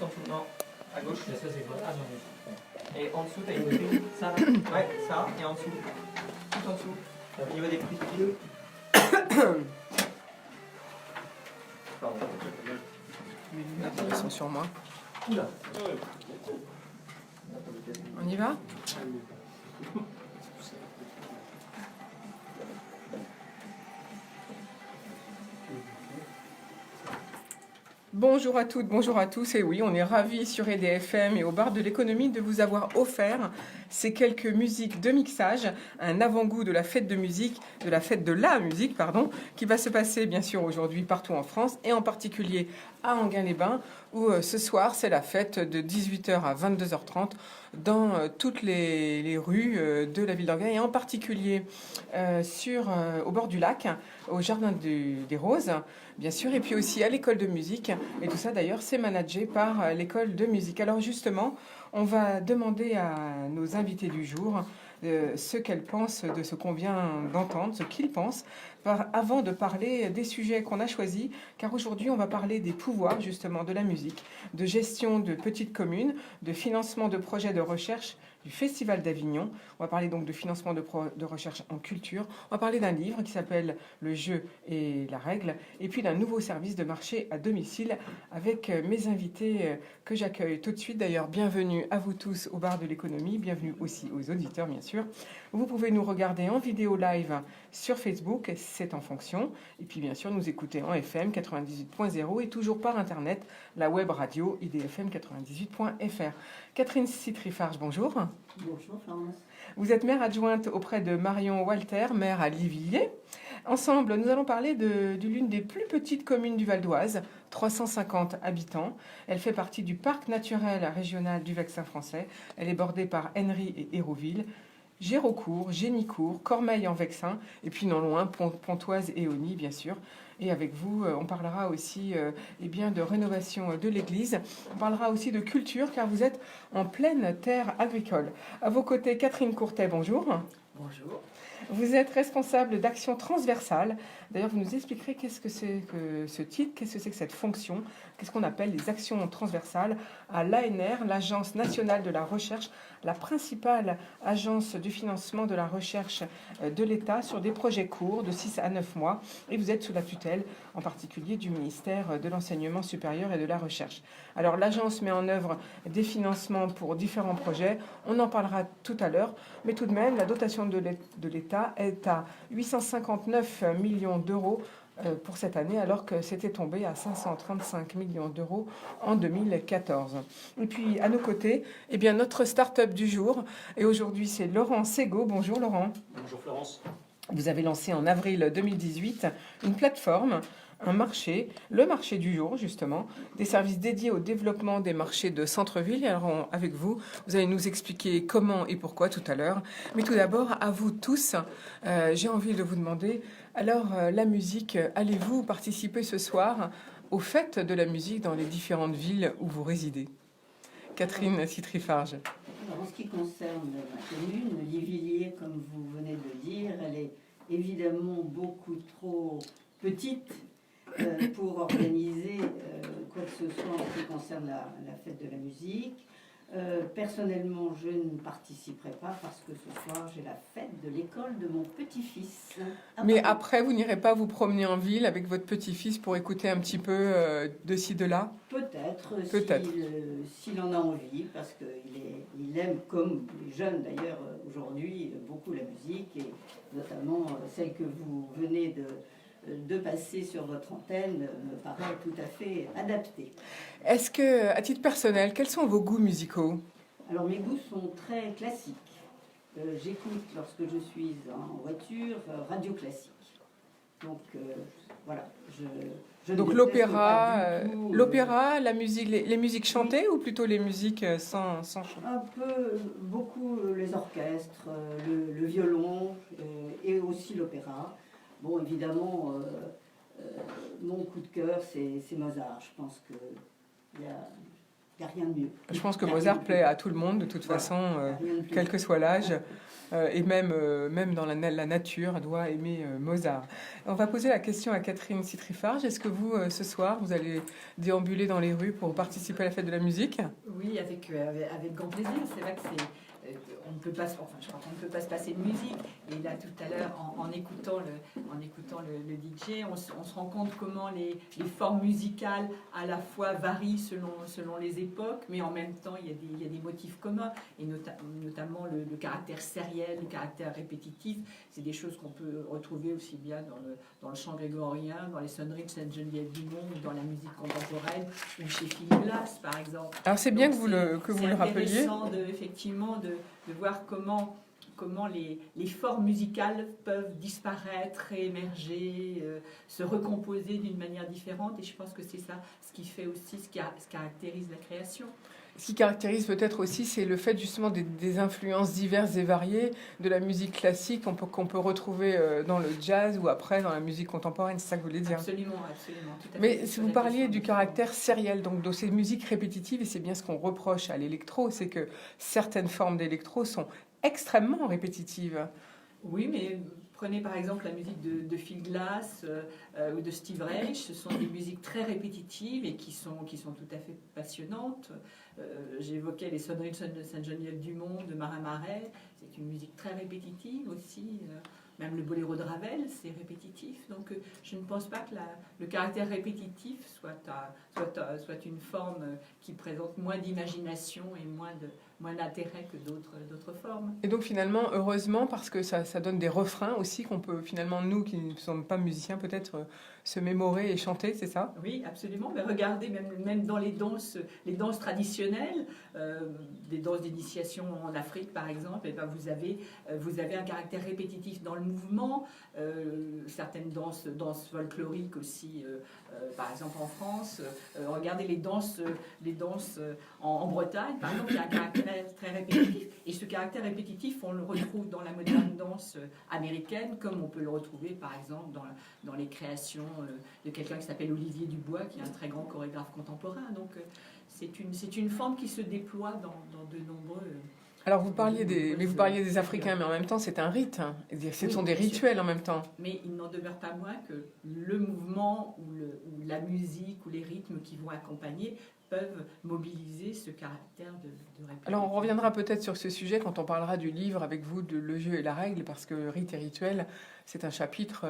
en dessous. Non, à gauche. Ça, c'est quoi? Ah non, Et en dessous, t'as une grille. Ça, là. Ouais, ça. Et en dessous. Tout en dessous. Au niveau des prix. Pardon. Ils sont sur moi. Oula. On y va? Bonjour à toutes, bonjour à tous. Et oui, on est ravis sur EDFM et au bar de l'économie de vous avoir offert ces quelques musiques de mixage, un avant-goût de la fête de musique, de la fête de la musique, pardon, qui va se passer bien sûr aujourd'hui partout en France et en particulier à Enghien-les-Bains où ce soir c'est la fête de 18h à 22h30 dans toutes les rues de la ville d'Enghien et en particulier au bord du lac, au jardin des Roses, bien sûr, et puis aussi à l'école de musique. Et tout ça d'ailleurs c'est managé par l'école de musique. Alors justement, on va demander à nos invités du jour ce qu'elles pensent de ce qu'on vient d'entendre, ce qu'ils pensent, avant de parler des sujets qu'on a choisis, car aujourd'hui on va parler des pouvoirs justement de la musique, de gestion de petites communes, de financement de projets de recherche du Festival d'Avignon. On va parler donc de financement de recherche en culture. On va parler d'un livre qui s'appelle Le jeu et la règle, et puis d'un nouveau service de marché à domicile avec mes invités que j'accueille tout de suite. D'ailleurs, bienvenue à vous tous au bar de l'économie, bienvenue aussi aux auditeurs bien sûr. Vous pouvez nous regarder en vidéo live sur Facebook, c'est en fonction, et puis bien sûr nous écouter en FM 98.0 et toujours par internet, la web radio idfm98.fr. Catherine Citrifarge, bonjour. Bonjour Florence. Vous êtes maire adjointe auprès de Marion Walter, maire à Livilliers. Ensemble, nous allons parler de l'une des plus petites communes du Val d'Oise, 350 habitants. Elle fait partie du parc naturel régional du Vexin français. Elle est bordée par Henry et Hérouville, Gérocourt, Génicourt, Cormeilles-en-Vexin, et puis non loin, Pontoise et Auny, bien sûr. Et avec vous, on parlera aussi de rénovation de l'église. On parlera aussi de culture, car vous êtes en pleine terre agricole. À vos côtés, Catherine Courtet, bonjour. Bonjour. Vous êtes responsable d'action transversale. D'ailleurs, vous nous expliquerez qu'est-ce que c'est que ce titre, qu'est-ce que c'est que cette fonction, qu'est-ce qu'on appelle les actions transversales à l'ANR, l'Agence nationale de la recherche, la principale agence de financement de la recherche de l'État sur des projets courts de 6 à 9 mois. Et vous êtes sous la tutelle, en particulier, du ministère de l'Enseignement supérieur et de la Recherche. Alors, l'agence met en œuvre des financements pour différents projets. On en parlera tout à l'heure. Mais tout de même, la dotation de l'État est à 859 millions d'euros pour cette année, alors que c'était tombé à 535 millions d'euros en 2014. Et puis, à nos côtés, notre start-up du jour. Et aujourd'hui, c'est Laurent Ségaud. Bonjour Laurent. Bonjour Florence. Vous avez lancé en avril 2018 une plateforme, un marché, le marché du jour justement, des services dédiés au développement des marchés de centre-ville. Alors avec vous, vous allez nous expliquer comment et pourquoi tout à l'heure. Mais tout d'abord, à vous tous, j'ai envie de vous demander, alors la musique, allez-vous participer ce soir aux fêtes de la musique dans les différentes villes où vous résidez? Catherine Citrifarge. Alors, en ce qui concerne ma commune, Livilliers, comme vous venez de le dire, elle est évidemment beaucoup trop petite pour organiser quoi que ce soit en ce qui concerne la fête de la musique. Personnellement, je ne participerai pas parce que ce soir, j'ai la fête de l'école de mon petit-fils. Mais après, vous n'irez pas vous promener en ville avec votre petit-fils pour écouter un petit peu de ci, de là? Peut-être, Peut-être. s'il en a envie, parce qu'il aime, comme les jeunes d'ailleurs aujourd'hui, beaucoup la musique, et notamment celle que vous venez de passer sur votre antenne me paraît tout à fait adaptée. Est-ce que, à titre personnel, quels sont vos goûts musicaux? Alors mes goûts sont très classiques. J'écoute lorsque je suis en voiture radio classique. Donc voilà. Donc l'opéra, la musique, les musiques chantées ou plutôt les musiques sans chant? Un peu, beaucoup les orchestres, le violon et aussi l'opéra. Bon, évidemment, mon coup de cœur, c'est Mozart. Je pense qu'il n'y a rien de mieux. Je pense que Mozart plaît à tout le monde, de toute façon, quel que soit l'âge. et même dans la nature, doit aimer Mozart. On va poser la question à Catherine Citrifarge. Est-ce que vous, ce soir, vous allez déambuler dans les rues pour participer à la fête de la musique? Oui, avec grand plaisir. C'est vrai que on ne peut pas, enfin, je crois qu'on ne peut pas se passer de musique. Et là, tout à l'heure, en écoutant le DJ, on se rend compte comment les formes musicales à la fois varient selon les époques, mais en même temps, il y a des motifs communs, et notamment le caractère sériel, le caractère répétitif. C'est des choses qu'on peut retrouver aussi bien dans le chant grégorien, dans les sonneries de Sainte-Geneviève-du-Mont, dans la musique contemporaine, ou chez Philippe Glass, par exemple. Alors c'est bien Donc, que vous le rappeliez. C'est intéressant effectivement de voir comment les formes musicales peuvent disparaître, réémerger, se recomposer d'une manière différente. Et je pense que c'est ça ce qui fait aussi, ce qui caractérise la création. Ce qui caractérise peut-être aussi, c'est le fait justement des influences diverses et variées de la musique classique qu'on peut retrouver dans le jazz ou après dans la musique contemporaine. C'est ça que vous voulez dire? Absolument, absolument. Tout à fait. Mais si vous parliez du caractère sériel, donc de ces musiques répétitives, et c'est bien ce qu'on reproche à l'électro, c'est que certaines formes d'électro sont extrêmement répétitives. Oui, mais prenez par exemple la musique de Phil Glass ou de Steve Reich. Ce sont des musiques très répétitives et qui sont tout à fait passionnantes. J'évoquais les sonneries de Sainte-Geneviève-du-Mont, de Marin Marais. C'est une musique très répétitive aussi. Même le boléro de Ravel, c'est répétitif. Donc je ne pense pas que le caractère répétitif soit une forme qui présente moins d'imagination et moins d'intérêt que d'autres formes. Et donc finalement, heureusement, parce que ça donne des refrains aussi qu'on peut finalement, nous qui ne sommes pas musiciens, peut-être se mémorer et chanter, c'est ça? Oui, absolument. Mais regardez, même dans les danses traditionnelles, des danses d'initiation en Afrique par exemple, et ben vous avez un caractère répétitif dans le mouvement. Certaines danses folkloriques aussi, par exemple en France. Regardez les danses en Bretagne, par exemple, il y a un caractère très répétitif. Et ce caractère répétitif, on le retrouve dans la moderne danse américaine, comme on peut le retrouver par exemple dans les créations de quelqu'un qui s'appelle Olivier Dubois, qui est un très grand chorégraphe contemporain. Donc c'est une forme qui se déploie dans de nombreux... Alors vous parliez des Africains, mais en même temps c'est un rite. Hein. Ce sont des rituels en même temps. Mais il n'en demeure pas moins que le mouvement ou la musique ou les rythmes qui vont accompagner peuvent mobiliser ce caractère de répétition. Alors on reviendra peut-être sur ce sujet quand on parlera du livre avec vous de Le jeu et la règle, parce que rite et rituel, c'est un chapitre,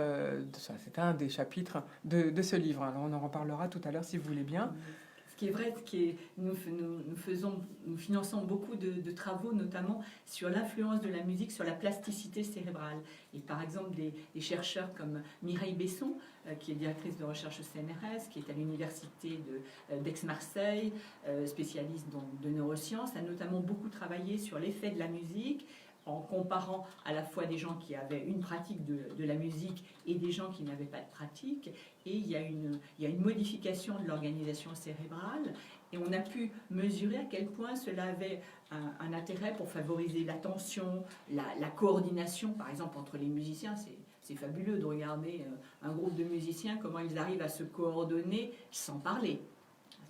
c'est un des chapitres de ce livre. Alors on en reparlera tout à l'heure si vous voulez bien. Ce qui est vrai, nous finançons beaucoup de travaux, notamment sur l'influence de la musique sur la plasticité cérébrale. Et par exemple, des chercheurs comme Mireille Besson, qui est directrice de recherche au CNRS, qui est à l'université d'Aix-Marseille, spécialiste de neurosciences, a notamment beaucoup travaillé sur l'effet de la musique, en comparant à la fois des gens qui avaient une pratique de la musique et des gens qui n'avaient pas de pratique. Et il y a une modification de l'organisation cérébrale. Et on a pu mesurer à quel point cela avait un intérêt pour favoriser l'attention, la coordination, par exemple, entre les musiciens. C'est fabuleux de regarder un groupe de musiciens, comment ils arrivent à se coordonner sans parler.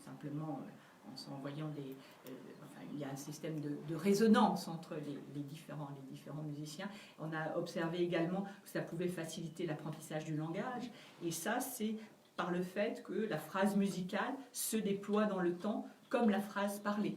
Simplement en s'envoyant il y a un système de résonance entre les différents musiciens. On a observé également que ça pouvait faciliter l'apprentissage du langage. Et ça, c'est par le fait que la phrase musicale se déploie dans le temps comme la phrase parlée.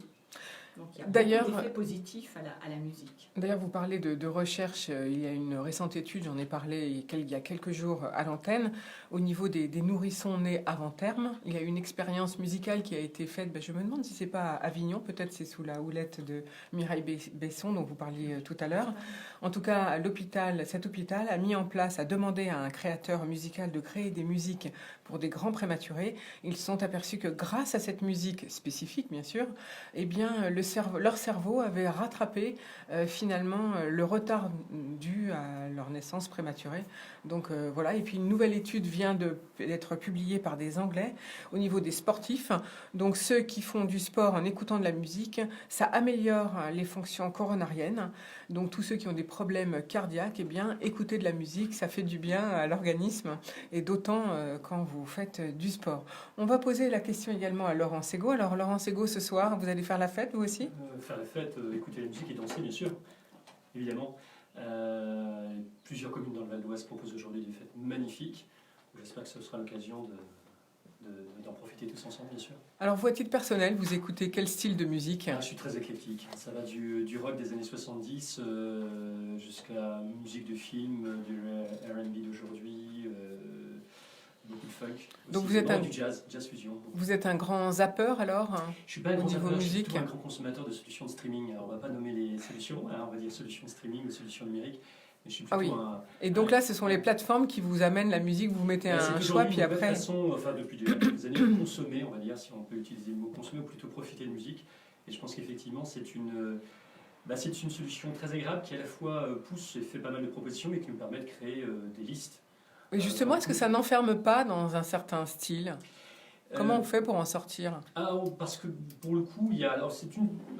Donc il y a beaucoup d'effets positifs à la musique. D'ailleurs, vous parlez de recherche. Il y a une récente étude, j'en ai parlé il y a quelques jours à l'antenne, au niveau des nourrissons nés avant terme. Il y a une expérience musicale qui a été faite, je me demande si c'est pas à Avignon, peut-être c'est sous la houlette de Mireille Besson, dont vous parliez tout à l'heure. En tout cas, cet hôpital a mis en place, a demandé à un créateur musical de créer des musiques pour des grands prématurés. Ils se sont aperçus que grâce à cette musique spécifique, bien sûr, eh bien, leur cerveau avait rattrapé finalement le retard dû à leur naissance prématurée. Donc voilà, et puis une nouvelle étude vient d'être publiée par des Anglais au niveau des sportifs. Donc ceux qui font du sport en écoutant de la musique, ça améliore les fonctions coronariennes. Donc tous ceux qui ont des problèmes cardiaques, eh bien écouter de la musique, ça fait du bien à l'organisme, et d'autant quand vous faites du sport. On va poser la question également à Laurent Ségaud. Alors Laurent Ségaud, ce soir, vous allez faire la fête vous aussi? Faire la fête, écouter la musique et danser, bien sûr, évidemment. Plusieurs communes dans le Val d'Oise proposent aujourd'hui des fêtes magnifiques. J'espère que ce sera l'occasion d'en profiter tous ensemble, bien sûr. Alors, vous, à titre personnel, vous écoutez quel style de musique? Je suis très éclectique. Ça va du rock des années 70 jusqu'à la musique de film, du R&B d'aujourd'hui, beaucoup de funk. Donc Aussi, vous êtes du jazz fusion. Vous êtes un grand zappeur alors? Je suis pas un au grand niveau zappeur, je suis musique? plutôt un grand consommateur de solutions de streaming. Alors, on va pas nommer les solutions, on va dire solutions de streaming ou solutions numériques. Mais je suis plutôt Et donc là, ce sont les plateformes qui vous amènent la musique, vous mettez un choix, puis après... C'est une façon, depuis des années, de consommer, on va dire, si on peut utiliser le mot consommer, ou plutôt profiter de musique. Et je pense qu'effectivement, c'est une solution très agréable qui à la fois pousse et fait pas mal de propositions, mais qui nous permet de créer des listes. Et justement, est-ce que ça n'enferme pas dans un certain style? Comment on fait pour en sortir? Parce que pour le coup, c'est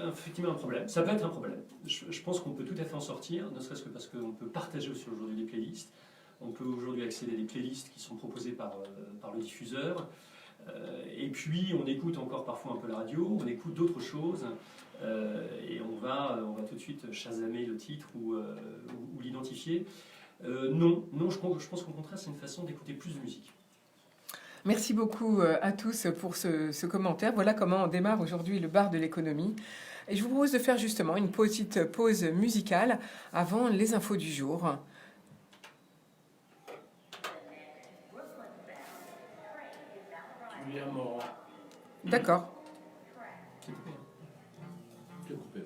effectivement un problème. Ça peut être un problème. Je pense qu'on peut tout à fait en sortir, ne serait-ce que parce qu'on peut partager aussi aujourd'hui des playlists. On peut aujourd'hui accéder à des playlists qui sont proposées par le diffuseur. Et puis, on écoute encore parfois un peu la radio, on écoute d'autres choses. Et on va tout de suite chasamer le titre ou l'identifier. Non, je pense qu'au contraire, c'est une façon d'écouter plus de musique. Merci beaucoup à tous pour ce commentaire. Voilà comment on démarre aujourd'hui le bar de l'économie. Et je vous propose de faire justement une petite pause musicale avant les infos du jour. Julien Morand. D'accord. Je l'ai coupé.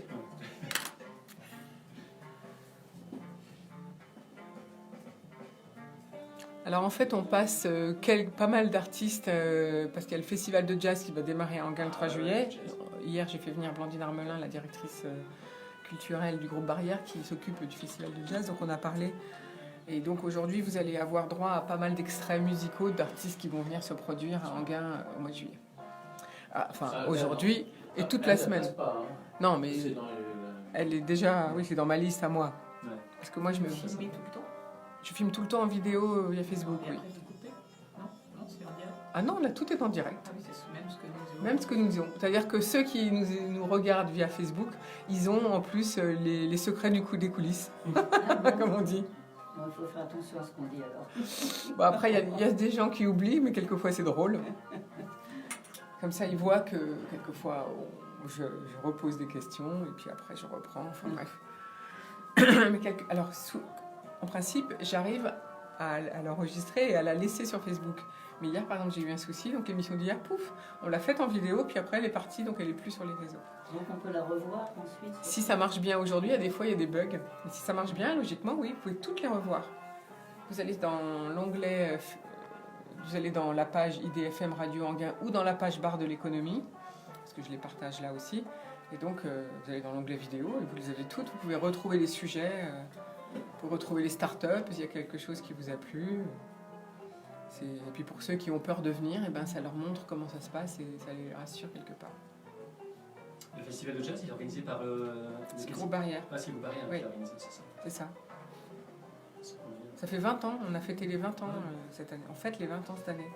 Alors en fait, on passe pas mal d'artistes parce qu'il y a le festival de jazz qui va démarrer à Enghien le 3 juillet. Hier, j'ai fait venir Blandine Armelin, la directrice culturelle du groupe Barrière, qui s'occupe du festival de jazz. Donc on a parlé. Et donc aujourd'hui, vous allez avoir droit à pas mal d'extraits musicaux d'artistes qui vont venir se produire à Enghien au mois de juillet. Aujourd'hui et toute la semaine. Pas, hein. Non, mais C'est dans elle est déjà, oui, c'est dans ma liste à moi. Ouais. Parce que moi, je Filmer tout le temps. filme tout le temps en vidéo via Facebook, Et oui. après, vous coupez? Non, c'est en direct. Ah non, là, tout est en direct. Ah oui, c'est même ce que nous avons. Même ce que nous disons. C'est-à-dire que ceux qui nous regardent via Facebook, ils ont en plus les secrets des coulisses, comme on dit. Il faut faire attention à ce qu'on dit alors. Bon, après, il y a des gens qui oublient, mais quelquefois c'est drôle. Comme ça, ils voient que quelquefois je repose des questions et puis après je reprends. Enfin bref. Alors, en principe, j'arrive à l'enregistrer et à la laisser sur Facebook. Mais hier, par exemple, j'ai eu un souci, donc l'émission d'hier, pouf, on l'a faite en vidéo, puis après elle est partie, donc elle est plus sur les réseaux. Donc on peut la revoir ensuite. Si ça marche bien aujourd'hui, il y a des fois il y a des bugs. Mais si ça marche bien, logiquement, oui, vous pouvez toutes les revoir. Vous allez dans l'onglet, vous allez dans la page IDFM Radio Enghien ou dans la page barre de l'économie, parce que je les partage là aussi. Et donc vous allez dans l'onglet vidéo et vous les avez toutes. Vous pouvez retrouver les sujets, vous pouvez retrouver les startups, s'il y a quelque chose qui vous a plu. Et puis pour ceux qui ont peur de venir, ça leur montre comment ça se passe et ça les rassure quelque part. Le festival de jazz, il est organisé par C'est le groupe Barrière, Ah, c'est le groupe Barrière Oui. qui l'a organisé, c'est ça. c'est ça. C'est cool. Ça fait 20 ans, on a fêté les 20 ans cette année. On fête les 20 ans cette année.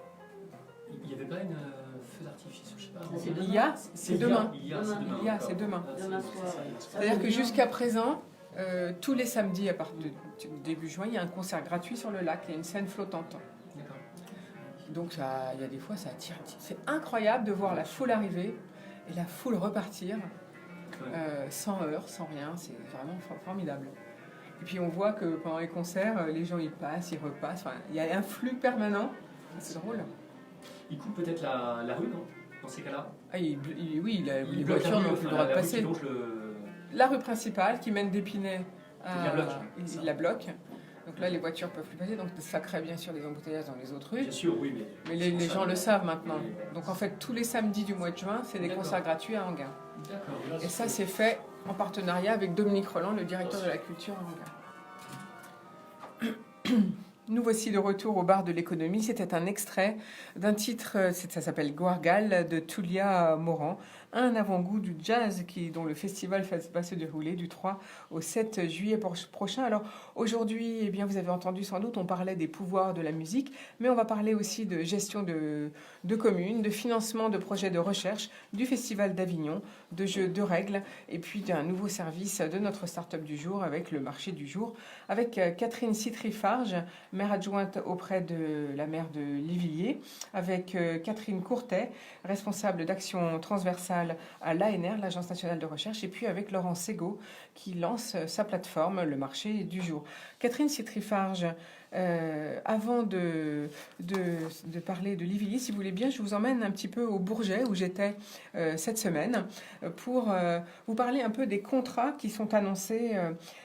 Il n'y avait pas une feu d'artifice, je sais pas. Ça, c'est Il y a, c'est demain. C'est demain. Demain soir. C'est-à-dire que jusqu'à présent, tous les samedis à partir du début juin, il y a un concert gratuit sur le lac, il y a une scène flottante. D'accord. Donc il y a des fois, ça attire. C'est incroyable de voir la foule arriver et la foule repartir sans heurts, sans rien. C'est vraiment formidable. Et puis on voit que pendant les concerts, les gens ils passent, ils repassent. Enfin, il y a un flux permanent. C'est drôle. Il coupe peut-être la rue, non? Dans ces cas-là? Oui, les bloque la voitures rue, n'ont plus le droit de la rue passer. qui longe le- La rue principale qui mène d'Épinay Il la bloque, il la bloque. Donc là, les voitures peuvent plus passer. Donc ça crée bien sûr des embouteillages dans les autres rues. Bien sûr, oui, Mais c'est pour les ça gens que- le savent maintenant. Donc en fait, tous les samedis du mois de juin, c'est des D'accord. concerts gratuits à Enghien. D'accord. Et ça, c'est fait en partenariat avec Dominique Roland, le directeur de la culture à Enghien. Nous voici de retour au bar de l'économie. C'était un extrait d'un titre, ça s'appelle Gouargal de Tulia Morand, un avant-goût du jazz dont le festival va se dérouler du 3 au 7 juillet prochain. Alors aujourd'hui, eh bien, vous avez entendu sans doute, on parlait des pouvoirs de la musique, mais on va parler aussi de gestion de communes, de financement de projets de recherche, du Festival d'Avignon, de jeux de règles, et puis d'un nouveau service de notre start-up du jour avec le marché du jour, avec Catherine Citry-Farge, maire adjointe auprès de la maire de Lévilliers, avec Catherine Courtet, responsable d'action transversale à l'ANR, l'Agence nationale de recherche, et puis avec Laurent Segaud, qui lance sa plateforme, le marché du jour. Catherine Citry-Farge, avant de parler de Lévilliers, si vous voulez bien, je vous emmène un petit peu au Bourget, où j'étais cette semaine, pour vous parler un peu des contrats qui sont annoncés.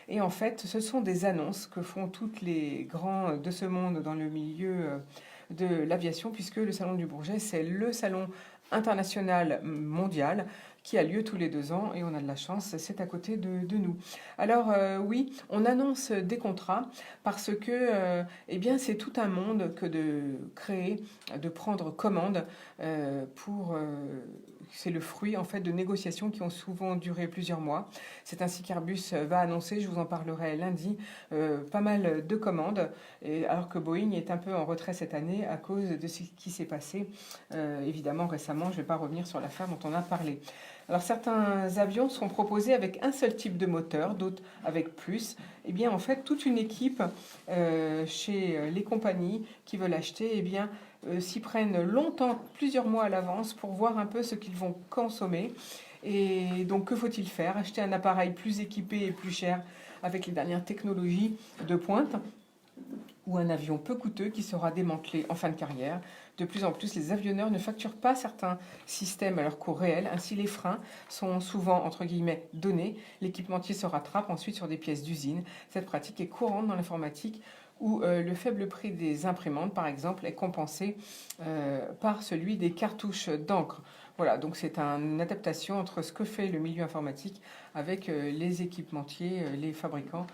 Et en fait, ce sont des annonces que font toutes les grands de ce monde dans le milieu de l'aviation, puisque le Salon du Bourget, c'est le salon international mondial qui a lieu tous les 2 ans, et on a de la chance, c'est à côté de nous. Alors oui, on annonce des contrats parce que eh bien, c'est tout un monde que de créer, de prendre commande pour... c'est le fruit en fait de négociations qui ont souvent duré plusieurs mois. C'est ainsi qu'Airbus va annoncer, je vous en parlerai lundi, pas mal de commandes, alors que Boeing est un peu en retrait cette année à cause de ce qui s'est passé évidemment récemment. Je ne vais pas revenir sur l'affaire dont on a parlé. Alors certains avions sont proposés avec un seul type de moteur, d'autres avec plus. Eh bien en fait toute une équipe chez les compagnies qui veulent acheter, eh bien s'y prennent longtemps, plusieurs mois à l'avance, pour voir un peu ce qu'ils vont consommer. Et donc, que faut-il faire? Acheter un appareil plus équipé et plus cher avec les dernières technologies de pointe, ou un avion peu coûteux qui sera démantelé en fin de carrière. De plus en plus, les avionneurs ne facturent pas certains systèmes à leur coût réel. Ainsi, les freins sont souvent, entre guillemets, donnés. L'équipementier se rattrape ensuite sur des pièces d'usine. Cette pratique est courante dans l'informatique, où le faible prix des imprimantes, par exemple, est compensé par celui des cartouches d'encre. Voilà, donc c'est une adaptation entre ce que fait le milieu informatique avec les équipementiers, les fabricants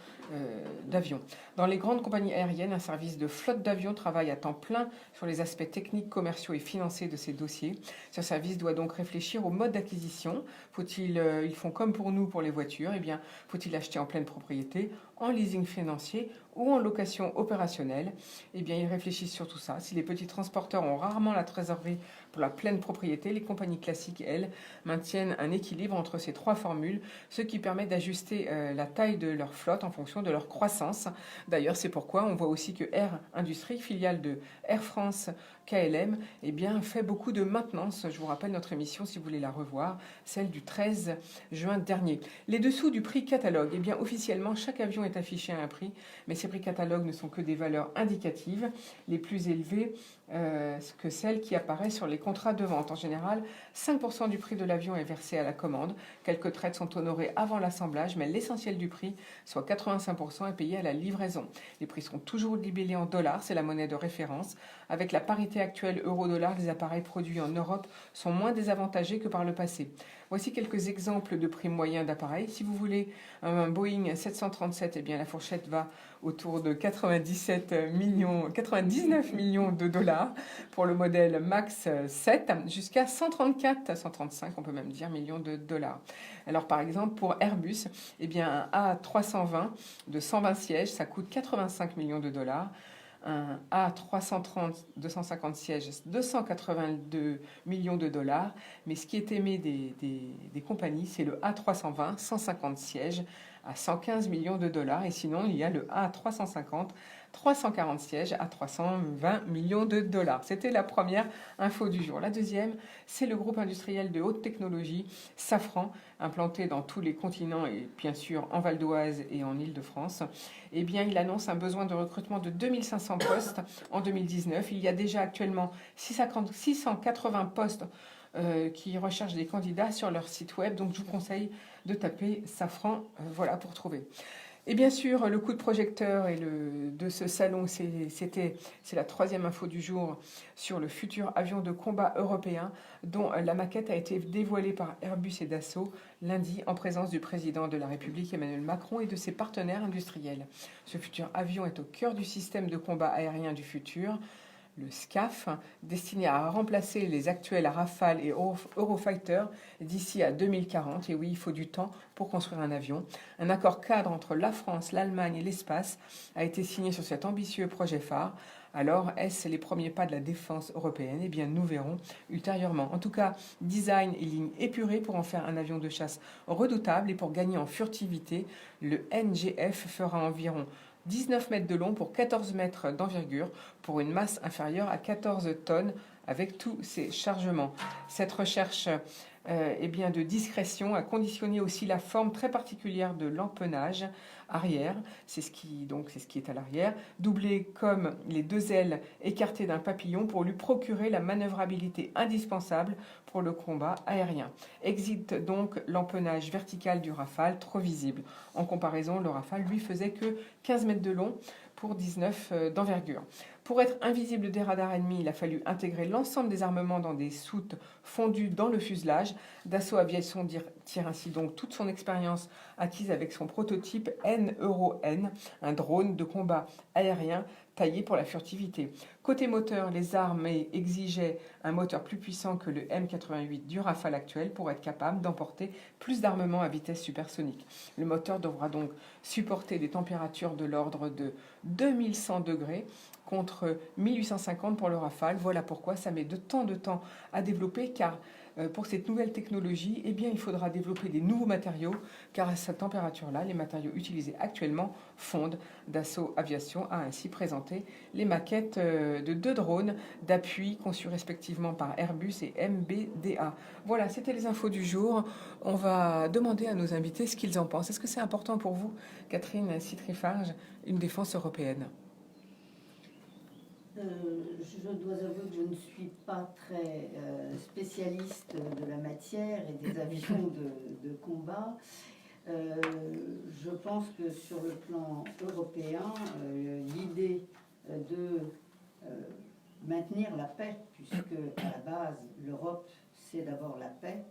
d'avions. Dans les grandes compagnies aériennes, un service de flotte d'avions travaille à temps plein sur les aspects techniques, commerciaux et financiers de ces dossiers. Ce service doit donc réfléchir au mode d'acquisition. Ils font comme pour nous pour les voitures, eh bien, faut-il acheter en pleine propriété, en leasing financier ou en location opérationnelle? Eh bien, ils réfléchissent sur tout ça. Si les petits transporteurs ont rarement la trésorerie pour la pleine propriété, les compagnies classiques, elles, maintiennent un équilibre entre ces 3 formules, ce qui permet d'ajuster la taille de leur flotte en fonction de leur croissance. D'ailleurs, c'est pourquoi on voit aussi que Air Industrie, filiale de Air France KLM, eh bien, fait beaucoup de maintenance. Je vous rappelle notre émission, si vous voulez la revoir, celle du 13 juin dernier. Les dessous du prix catalogue. Eh bien, officiellement, chaque avion est affiché à un prix, mais ces prix catalogues ne sont que des valeurs indicatives, les plus élevées que celles qui apparaissent sur les contrats de vente. En général, 5% du prix de l'avion est versé à la commande. Quelques traites sont honorées avant l'assemblage, mais l'essentiel du prix, soit 85%, est payé à la livraison. Les prix sont toujours libellés en dollars, c'est la monnaie de référence. Avec la parité actuelle euro-dollar, les appareils produits en Europe sont moins désavantagés que par le passé. Voici quelques exemples de prix moyens d'appareils. Si vous voulez un Boeing 737, eh bien la fourchette va autour de 99 millions de dollars pour le modèle Max 7, jusqu'à 135, on peut même dire, millions de dollars. Alors par exemple, pour Airbus, eh bien, un A320 de 120 sièges, ça coûte 85 millions de dollars. Un A330 250 sièges, 282 millions de dollars. Mais ce qui est aimé des compagnies, c'est le A320 150 sièges à 115 millions de dollars. Et sinon, il y a le A350 340 sièges à 320 millions de dollars. C'était la première info du jour. La deuxième, c'est le groupe industriel de haute technologie Safran, implanté dans tous les continents et bien sûr en Val d'Oise et en Île-de-France. Eh bien, il annonce un besoin de recrutement de 2500 postes en 2019. Il y a déjà actuellement 680 postes qui recherchent des candidats sur leur site web. Donc, je vous conseille de taper Safran, voilà, pour trouver. Et bien sûr, le coup de projecteur de ce salon, c'est la troisième info du jour sur le futur avion de combat européen dont la maquette a été dévoilée par Airbus et Dassault lundi en présence du président de la République Emmanuel Macron et de ses partenaires industriels. Ce futur avion est au cœur du système de combat aérien du futur. le SCAF, destiné à remplacer les actuels Rafale et Eurofighter d'ici à 2040. Et oui, il faut du temps pour construire un avion. Un accord cadre entre la France, l'Allemagne et l'espace a été signé sur cet ambitieux projet phare. Alors, est-ce les premiers pas de la défense européenne? Eh bien, nous verrons ultérieurement. En tout cas, design et ligne épurée pour en faire un avion de chasse redoutable et pour gagner en furtivité, le NGF fera environ 19 mètres de long pour 14 mètres d'envergure pour une masse inférieure à 14 tonnes avec tous ses chargements. Cette recherche de discrétion a conditionné aussi la forme très particulière de l'empennage arrière, c'est ce qui est à l'arrière, doublé comme les deux ailes écartées d'un papillon pour lui procurer la manœuvrabilité indispensable pour le combat aérien. Exit donc l'empennage vertical du Rafale, trop visible. En comparaison, le Rafale lui faisait que 15 mètres de long pour 19 d'envergure. Pour être invisible des radars ennemis, il a fallu intégrer l'ensemble des armements dans des soutes fondues dans le fuselage. Dassault Aviation tire ainsi donc toute son expérience acquise avec son prototype N-Euro-N, un drone de combat aérien taillé pour la furtivité. Côté moteur, les armées exigeaient un moteur plus puissant que le M88 du Rafale actuel pour être capable d'emporter plus d'armements à vitesse supersonique. Le moteur devra donc supporter des températures de l'ordre de 2100 degrés contre 1850 pour le Rafale. Voilà pourquoi ça met tant de temps à développer, car pour cette nouvelle technologie, eh bien, il faudra développer des nouveaux matériaux, car à cette température-là, les matériaux utilisés actuellement fondent. Dassault Aviation a ainsi présenté les maquettes de 2 drones d'appui conçus respectivement par Airbus et MBDA. Voilà, c'était les infos du jour. On va demander à nos invités ce qu'ils en pensent. Est-ce que c'est important pour vous, Catherine Citrifarge, une défense européenne ? Je dois avouer que je ne suis pas très spécialiste de la matière et des avions de combat. Je pense que sur le plan européen, l'idée de maintenir la paix, puisque à la base l'Europe c'est d'abord la paix,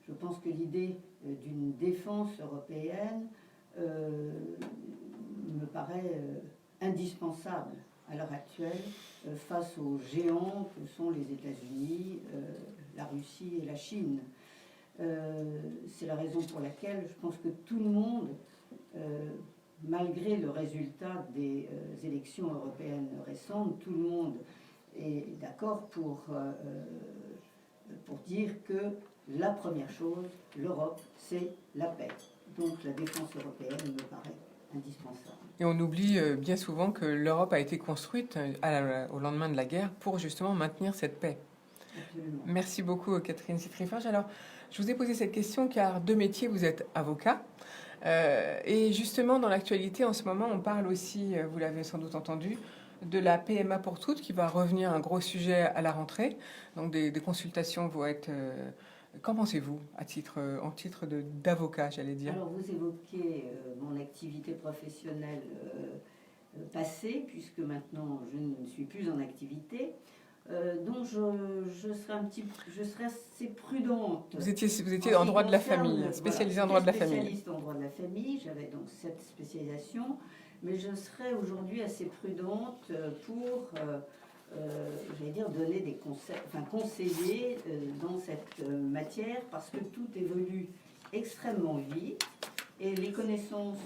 je pense que l'idée d'une défense européenne me paraît indispensable à l'heure actuelle face aux géants que sont les États-Unis, la Russie et la Chine. C'est la raison pour laquelle je pense que tout le monde, malgré le résultat des élections européennes récentes, tout le monde est d'accord pour dire que la première chose, l'Europe, c'est la paix. Donc la défense européenne me paraît indispensable. Et on oublie bien souvent que l'Europe a été construite au lendemain de la guerre pour justement maintenir cette paix. Absolument. Merci beaucoup, Catherine Citrifarge. Alors, je vous ai posé cette question car de métier, vous êtes avocat. Et justement, dans l'actualité, en ce moment, on parle aussi, vous l'avez sans doute entendu, de la PMA pour toutes, qui va revenir un gros sujet à la rentrée. Donc, des consultations vont être... Qu'en pensez-vous en titre d'avocat, j'allais dire? Alors, vous évoquez mon activité professionnelle passée, puisque maintenant je ne suis plus en activité. Donc, je serais assez prudente. Vous étiez en droit de la famille, spécialisée en droit de la famille. Spécialiste en droit de la famille, j'avais donc cette spécialisation, mais je serais aujourd'hui assez prudente pour... j'allais dire, donner des conseils, enfin conseiller dans cette matière, parce que tout évolue extrêmement vite et les connaissances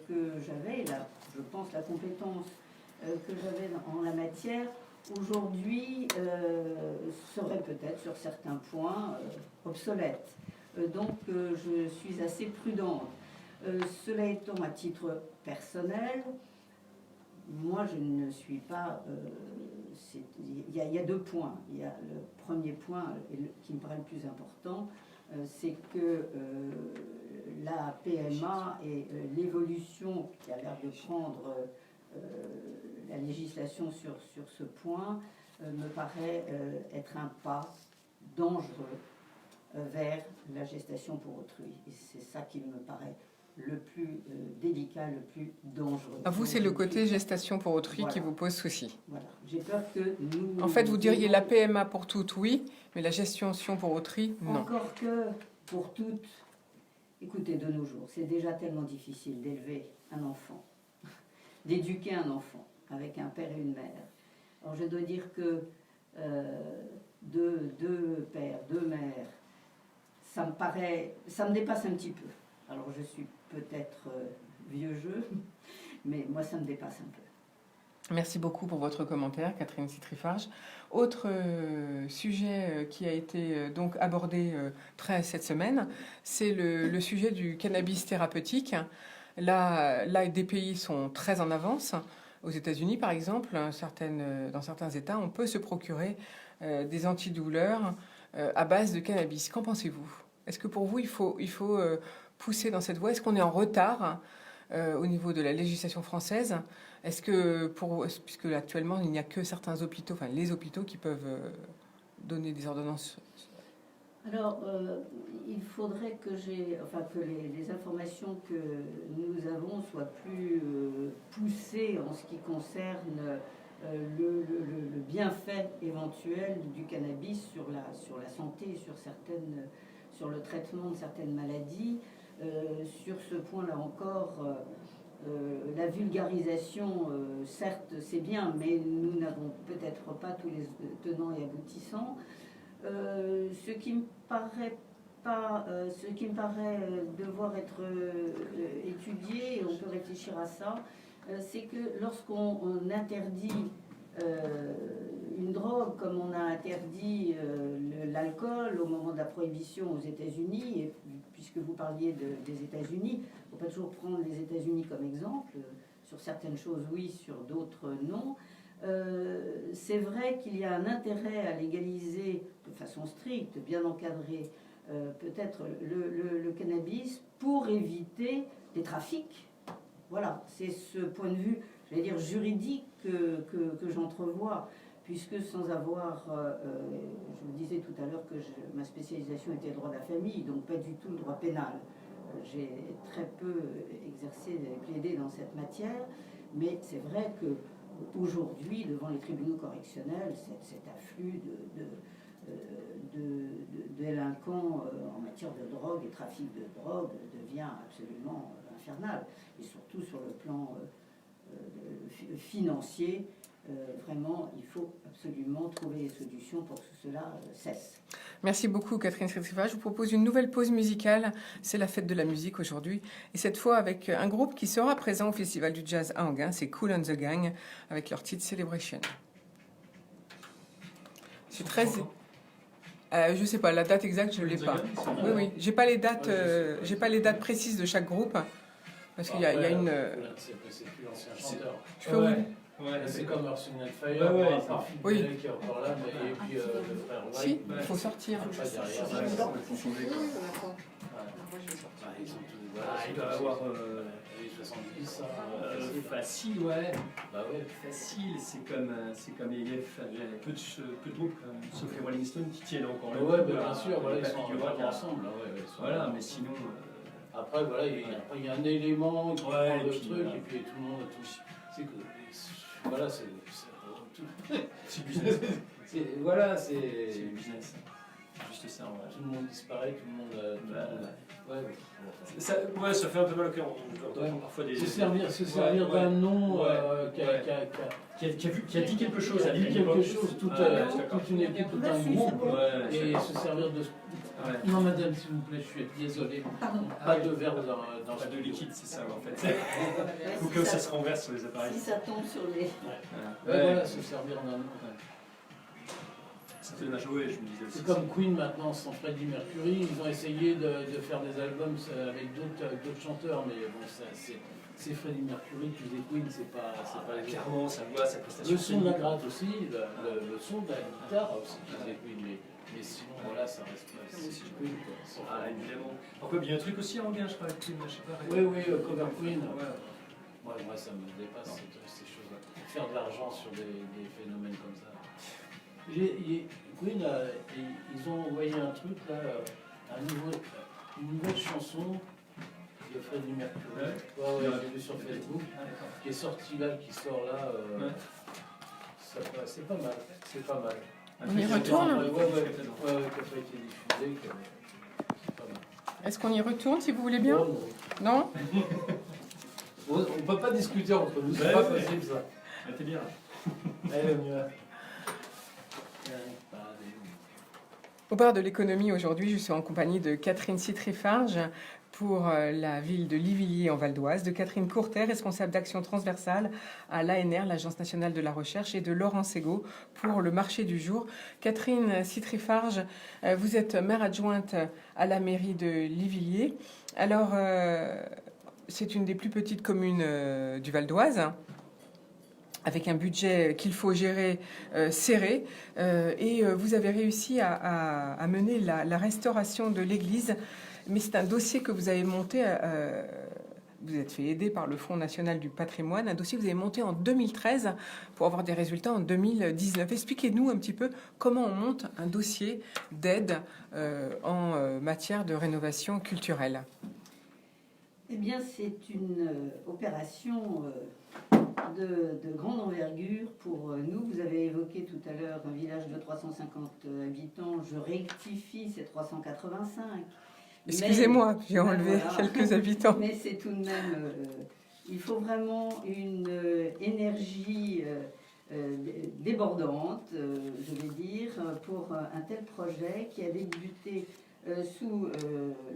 que j'avais, je pense la compétence que j'avais en la matière, aujourd'hui serait peut-être sur certains points obsolète. Donc je suis assez prudente. Cela étant, à titre personnel, moi, je ne suis pas... il y a 2 points. Il y a le premier point, qui me paraît le plus important, c'est que la PMA et l'évolution qui a l'air de prendre la législation sur ce point me paraît être un pas dangereux vers la gestation pour autrui. Et c'est ça qui me paraît le plus délicat, le plus dangereux. À vous, c'est le côté gestation pour autrui voilà. qui vous pose souci. Voilà. J'ai peur que nous... En fait, vous diriez la PMA pour toutes, oui, mais la gestion pour autrui, non. Encore que pour toutes, écoutez, de nos jours, c'est déjà tellement difficile d'élever un enfant, d'éduquer un enfant avec un père et une mère. Alors je dois dire que deux pères, deux mères, ça me dépasse un petit peu. Alors je suis peut-être vieux jeu, mais moi ça me dépasse un peu. Merci beaucoup pour votre commentaire, Catherine Citrifarge. Autre sujet qui a été donc abordé cette semaine, c'est le sujet du cannabis thérapeutique. Là, des pays sont très en avance. Aux États-Unis, par exemple, dans certains États, on peut se procurer des antidouleurs à base de cannabis. Qu'en pensez-vous? Est-ce que pour vous, il faut pousser dans cette voie? Est-ce qu'on est en retard au niveau de la législation française? Est-ce que, puisque actuellement il n'y a que certains hôpitaux, enfin les hôpitaux qui peuvent donner des ordonnances? Alors, il faudrait que les informations que nous avons soient plus poussées en ce qui concerne le bienfait éventuel du cannabis sur la santé, sur le traitement de certaines maladies. Sur ce point-là encore, la vulgarisation, certes, c'est bien, mais nous n'avons peut-être pas tous les tenants et aboutissants. Ce qui me paraît devoir être étudié, et on peut réfléchir à ça, c'est que lorsqu'on interdit une drogue, comme on a interdit l'alcool au moment de la prohibition aux États-Unis, et puisque vous parliez des États-Unis, il ne faut pas toujours prendre les États-Unis comme exemple. Sur certaines choses, oui, sur d'autres, non. C'est vrai qu'il y a un intérêt à légaliser de façon stricte, bien encadrée, peut-être le cannabis pour éviter des trafics. Voilà, c'est ce point de vue, j'allais dire, juridique que j'entrevois, puisque sans avoir, je vous disais tout à l'heure que ma spécialisation était le droit de la famille, donc pas du tout le droit pénal. J'ai très peu exercé et plaidé dans cette matière, mais c'est vrai que aujourd'hui, devant les tribunaux correctionnels, cet afflux de délinquants en matière de drogue et trafic de drogue devient absolument infernal. Et surtout sur le plan financier, vraiment, il faut absolument trouver des solutions pour que cela cesse. Merci beaucoup, Catherine Citrifarge. Je vous propose une nouvelle pause musicale. C'est la fête de la musique aujourd'hui. Et cette fois avec un groupe qui sera présent au Festival du Jazz à Enghien. C'est Kool and the Gang avec leur titre Celebration. C'est très... je sais pas, la date exacte, je ne l'ai pas. Oui. J'ai pas les dates précises de chaque groupe. Parce qu'il y a une... C'est plus l'ancien chanteur. Je peux C'est comme Arsenal Fire, oui. Qui est encore là, mais, et puis le frère White. Si, il faut sortir. Pas derrière. Ils sont tous Il doit avoir les 70, ça. facile, ouais. Bah ouais. Facile, c'est comme ELF. Il y a peu de groupes, sauf les Rolling Stones, qui tiennent encore le Ouais, groupe, bien sûr, voilà, ils sont figurants ensemble. Voilà, mais sinon. Après, voilà, il y a un élément qui prend le puis, truc, et puis tout le monde touche. C'est que. Voilà, c'est business. Voilà, C'est le business. Juste ça, ouais. Tout le monde disparaît, tout le monde. Ça fait un peu mal au cœur. Parfois des. Se servir d'un nom qui a dit quelque chose, qui a dit quelque chose, toute une équipe, tout un groupe, et se servir de. Non, madame, s'il vous plaît, je suis désolé. Pardon. Pas de verre dans pas de liquide, c'est ça en fait. Ou que ça se renverse sur les appareils. Si ça tombe sur les... Voilà, se servir d'un nom. Ça donne à jouer, je me disais aussi. C'est comme Queen maintenant sans Freddie Mercury. Ils ont essayé de faire des albums avec d'autres chanteurs, mais bon, c'est Freddie Mercury qui faisait Queen, c'est pas les clairement, sa voix, sa prestation. Le son de la gratte aussi, le son de la guitare aussi qui faisait Queen, mais sinon voilà, ça reste pas Queen quoi. Évidemment. Pourquoi il y a un truc aussi en Enghien, je crois, avec Queen, je sais pas. Oui, Cover Queen. Moi, ça me dépasse ces choses-là. Faire de l'argent sur des phénomènes comme ça. Queen, ils ont envoyé un truc là, une nouvelle chanson de Freddie Mercury. J'ai vu sur Facebook, qui est sortie là, qui sort là. C'est pas mal, c'est pas mal. On y retourne ? Qui n'a pas été diffusé. C'est pas mal. Est-ce qu'on y retourne si vous voulez bien ? Non ? On ne peut pas discuter entre nous, c'est pas possible ça. T'es bien. Elle est mieux. Au bar de l'économie, aujourd'hui, je suis en compagnie de Catherine Citrifarge pour la ville de Livilliers en Val d'Oise, de Catherine Courtet, responsable d'action transversale à l'ANR, l'Agence nationale de la recherche, et de Laurent Ségaud pour le marché du jour. Catherine Citrifarge, vous êtes maire adjointe à la mairie de Livilliers. Alors, c'est une des plus petites communes du Val d'Oise, avec un budget qu'il faut gérer serré. Et vous avez réussi à mener la restauration de l'église. Mais c'est un dossier que vous avez monté, vous êtes fait aider par le Fonds national du patrimoine, un dossier que vous avez monté en 2013 pour avoir des résultats en 2019. Expliquez-nous un petit peu comment on monte un dossier d'aide en matière de rénovation culturelle. Eh bien, c'est une opération de grande envergure pour nous. Vous avez évoqué tout à l'heure un village de 350 habitants. Je rectifie, c'est 385. Excusez-moi, j'ai enlevé voilà. quelques habitants. Mais c'est tout de même... il faut vraiment une énergie débordante, je vais dire, pour un tel projet qui a débuté sous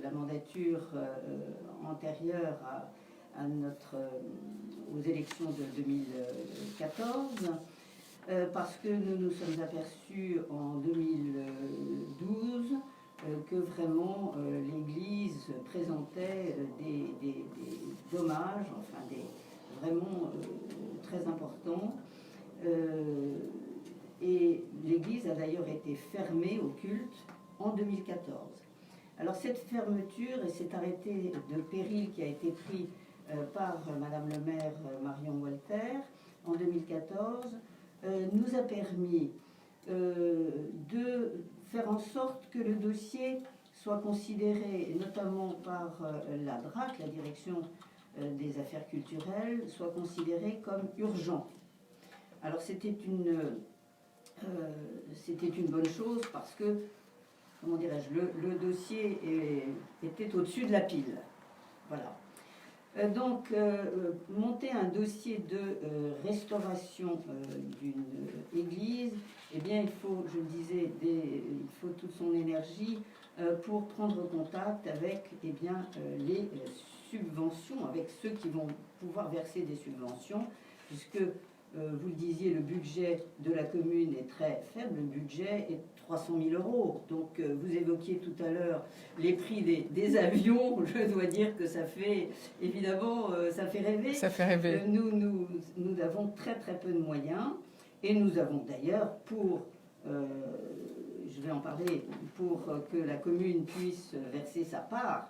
la mandature antérieure aux élections de 2014, parce que nous nous sommes aperçus en 2012 que vraiment l'Église présentait des dommages, enfin vraiment très importants. Et l'Église a d'ailleurs été fermée au culte en 2014. Alors cette fermeture et cet arrêté de péril qui a été pris par Madame le maire Marion Walter en 2014 nous a permis de faire en sorte que le dossier soit considéré, notamment par la DRAC, la Direction des Affaires culturelles, soit considéré comme urgent. Alors c'était une bonne chose parce que, comment dirais-je, le dossier était au-dessus de la pile. Voilà. Donc, monter un dossier de restauration d'une église, eh bien, il faut, je le disais, il faut toute son énergie pour prendre contact avec les subventions, avec ceux qui vont pouvoir verser des subventions, puisque, vous le disiez, le budget de la commune est très faible, le budget est 300 000 €. Donc, vous évoquiez tout à l'heure les prix des avions. Je dois dire que ça fait, évidemment, ça fait rêver. Ça fait rêver. Nous avons très très peu de moyens. Et nous avons d'ailleurs, je vais en parler, pour que la commune puisse verser sa part,